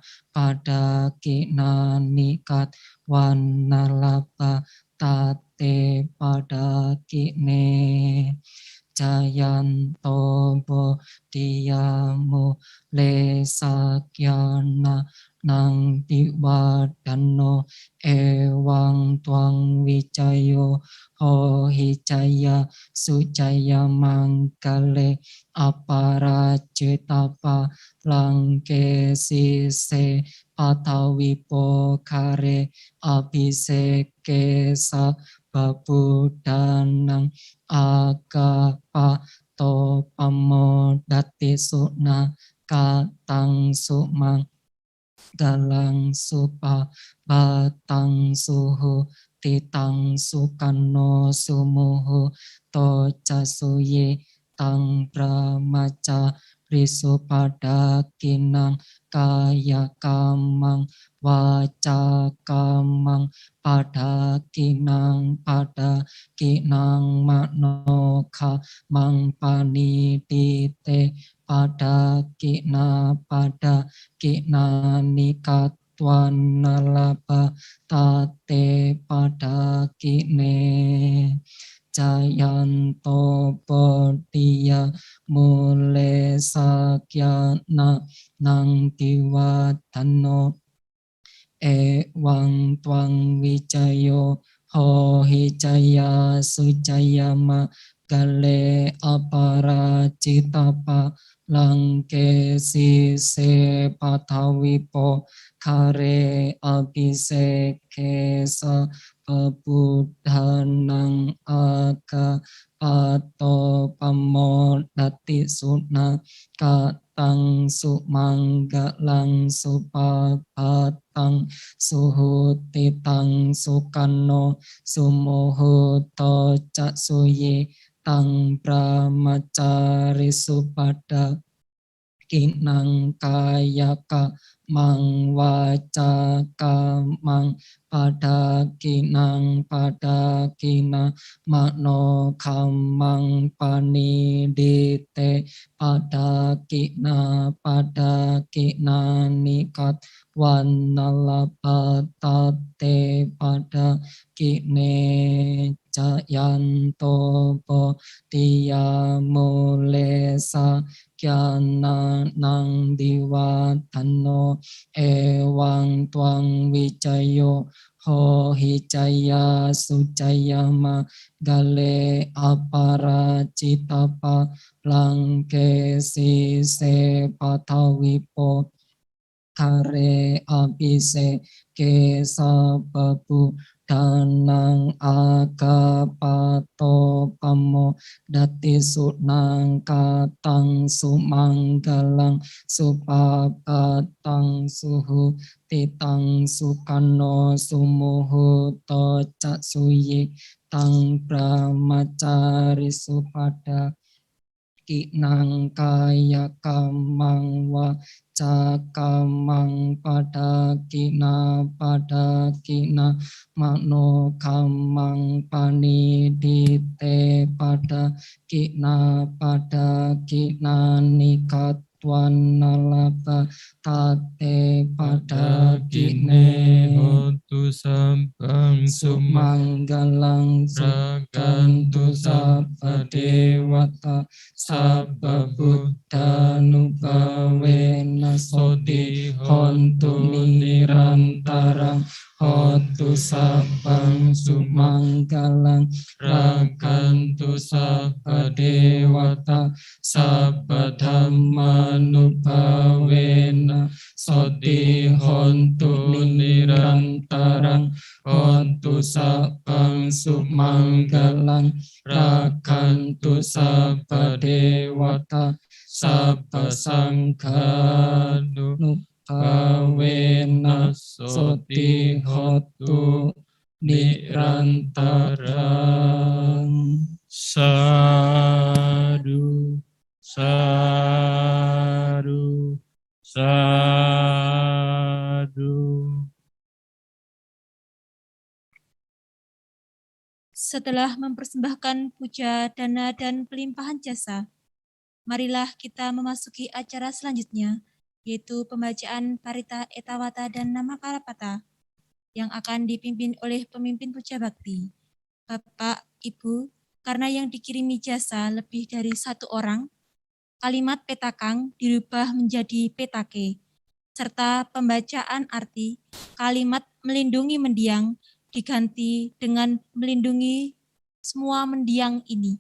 nikat wanalapa tate pada kine jayanto bodhiyamu le sakyana nang diwadano ewang tuang wicayo ho hijaya sujaya mangkale aparajitapa langke sise patawipo kare abhiseke sa babudanang agapa to pamodati suna katang sumang galang supa batang suhu titang sukano sumuhu toca suye tang brahmaca risupada kinang kaya kamang waca kamang pada kinang makno kamang panidite pada kina nikat wanalapa tate pada kine jayanto bodhiya mule sakyana nang diwadano ewang tuang wicayo ho hijaya sujayama gale aparajitapa langke sise patawipo kare abhiseke sa pabuddhanang aga pato pamodati suna tang sumanggalang supapatang suhutitang sukano sumuhuto cak suye tang brahmacari supada kinang kayaka mang wacaka mang pada kinang pada kina makno kamang panidite pada kina nikat wanalapatate pada kine jayanto po tiya mulesa kyana nang diwatano ewang tuang wicayo ho hicaya sucayama gale apara citapa langke sise patawipo kare abise ke sababu danang akapato pamo dati sunang katang sumanggalang supapatang suhu titang sukano sumuhu to cak suyi tang brahmacari supada kinang kaya kamang wa cakamang pada kina makno kamang panidite pada kina nikat wanalapa tate pada kine hotu sampang sumanggalang sukantu sabba dewata sabba buddha nubawena soti hontu nirantarang hotu sabbang sumanggalang rakantu sabba dewata sabba dhamma nubawena soti hontu nirantarang hontu sabbang sumanggalang rakantu sabba dewata sabba sangha nubawena soti hontu nirantarang. Sadu, sadu, sadu. Setelah mempersembahkan puja, dana, dan pelimpahan jasa, marilah kita memasuki acara selanjutnya, yaitu pembacaan Parita Etawata dan Nama Kalapata, yang akan dipimpin oleh pemimpin puja bakti. Bapak, Ibu, karena yang dikirimi jasa lebih dari 1 orang, kalimat petakang dirubah menjadi petake, serta pembacaan arti kalimat melindungi mendiang diganti dengan melindungi semua mendiang ini.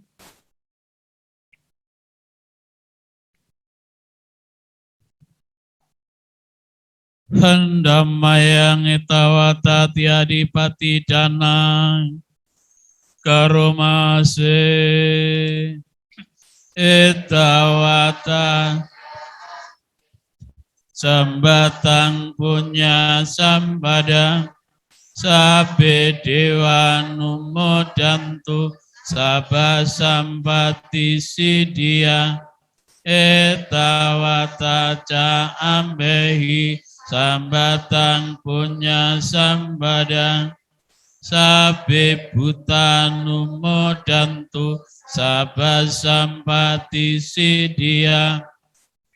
Handamayang etawata tiadipati danang karomase etawata sambatang punya sambada sabe dewa numodantu sabah sampati sidia etawata ca ambehi sambatang punya sambada sabe buta numodantu sabah sampati sidia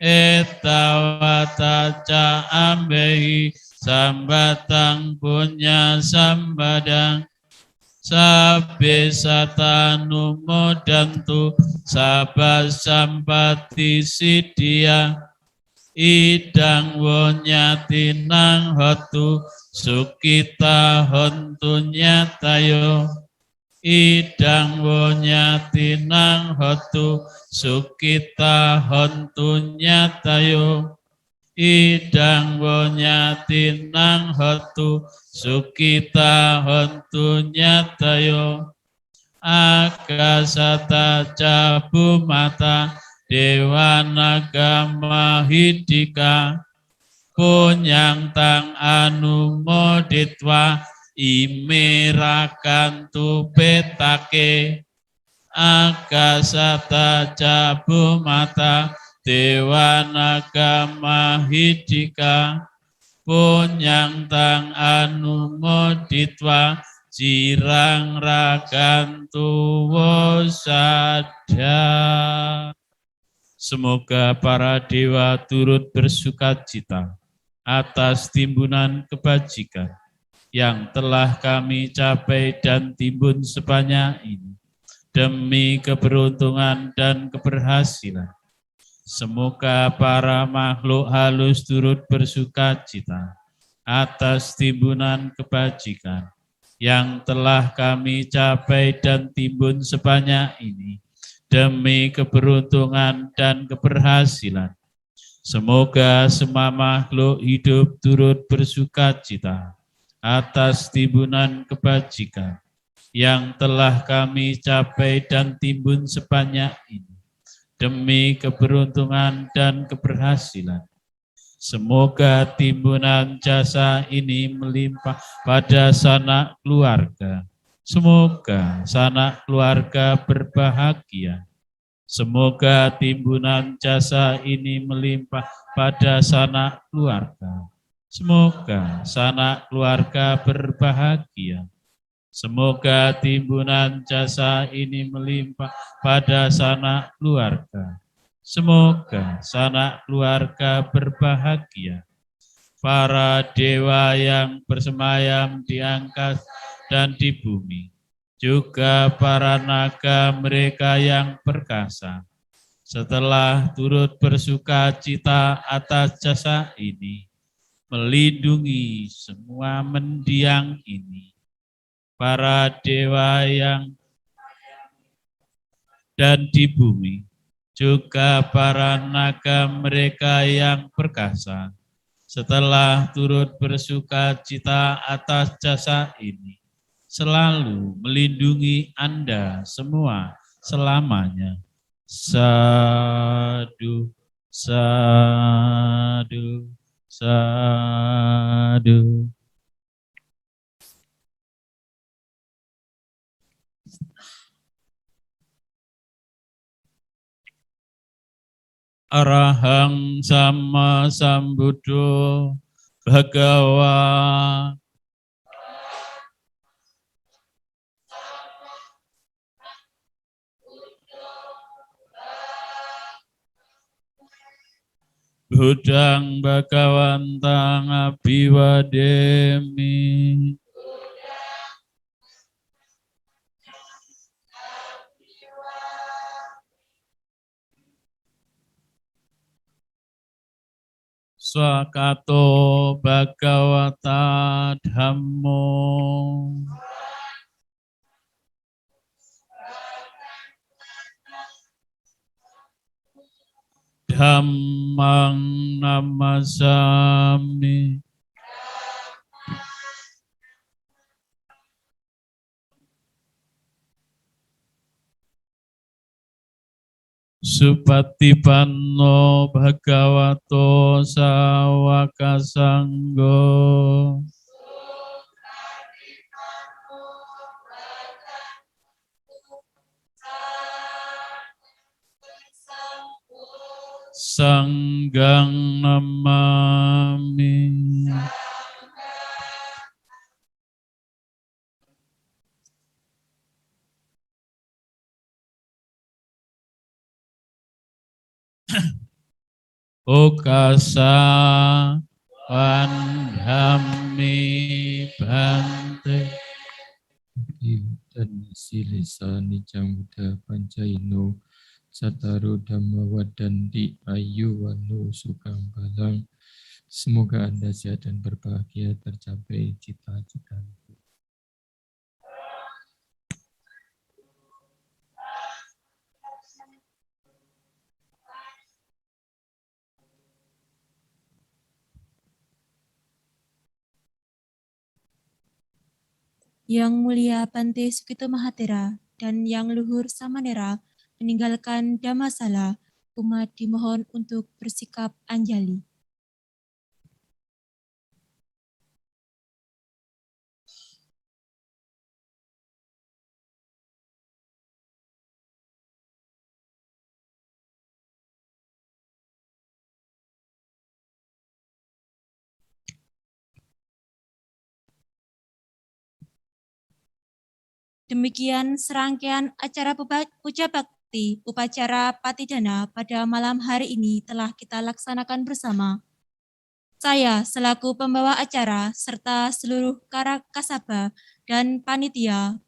etawata ca ambehi sambatang punya sambada sabe satanu modantu sabah sampati sidia idang wonyatinang hotu sukita hontu nyatayo idang wonyatinang hotu sukita hontu nyatayo idang wonyatinang hotu sukita hontu nyatayo akasata cabu mata Dewa Naga Mahidika Punyang Tang Anumoditwa Imirakantu Petake Akasata Cabumata Dewa Naga Mahidika Punyang Tang Anumoditwa Jirang Rakantu Wosada. Semoga para dewa turut bersukacita atas timbunan kebajikan yang telah kami capai dan timbun sebanyak ini demi keberuntungan dan keberhasilan. Semoga para makhluk halus turut bersukacita atas timbunan kebajikan yang telah kami capai dan timbun sebanyak ini demi keberuntungan dan keberhasilan. Semoga semua makhluk hidup turut bersukacita atas timbunan kebajikan yang telah kami capai dan timbun sebanyak ini demi keberuntungan dan keberhasilan. Semoga timbunan jasa ini melimpah pada sanak keluarga. Semoga sanak keluarga berbahagia. Semoga timbunan jasa ini melimpah pada sanak keluarga. Semoga sanak keluarga berbahagia. Semoga timbunan jasa ini melimpah pada sanak keluarga. Semoga sanak keluarga berbahagia. Para dewa yang bersemayam di angkasa dan di bumi, juga para naga mereka yang perkasa, setelah turut bersukacita atas jasa ini, melindungi semua mendiang ini. Para dewa yang dan di bumi, juga para naga mereka yang perkasa, setelah turut bersukacita atas jasa ini, selalu melindungi Anda semua selamanya. Sadu, sadu, sadu. Arahang sama sambuddho Bhagawa. Budang Bhagawantang Abhiwademi. Swakato Bhagawata Dhammo. Dhammang namasami. Supatipanno Bhagavato Sawaka Sangho. Sanggang namami. Okasa Wandhami Bante. Dan silisa nijang buddha pancaino Sataro Dhamma Wadanti Ayu Wanu Sukang Balang. Semoga Anda sehat dan berbahagia tercapai cita-cita. Yang Mulia Bante Sukito Mahatera dan Yang Luhur Samanera meninggalkan Dhammasala Umat dimohon untuk bersikap anjali. Demikian serangkaian acara puja bakti upacara Patidana pada malam hari ini telah kita laksanakan bersama. Saya selaku pembawa acara serta seluruh Karakasaba dan panitia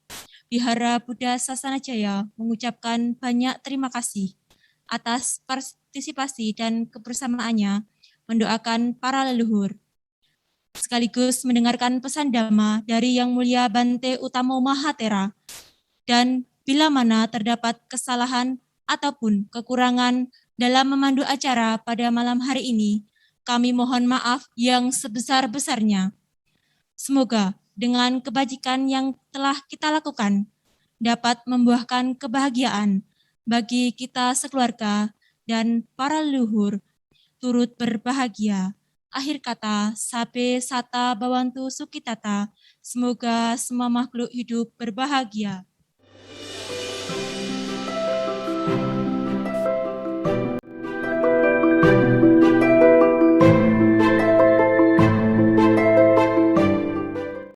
Wihara Buddha Sasana Jaya mengucapkan banyak terima kasih atas partisipasi dan kebersamaannya mendoakan para leluhur, sekaligus mendengarkan pesan Dhamma dari Yang Mulia Bante Utamo Mahatera, dan bila mana terdapat kesalahan ataupun kekurangan dalam memandu acara pada malam hari ini, kami mohon maaf yang sebesar-besarnya. Semoga dengan kebajikan yang telah kita lakukan dapat membuahkan kebahagiaan bagi kita sekeluarga dan para leluhur turut berbahagia. Akhir kata, Sabe Sata Bawantu Sukitata, semoga semua makhluk hidup berbahagia.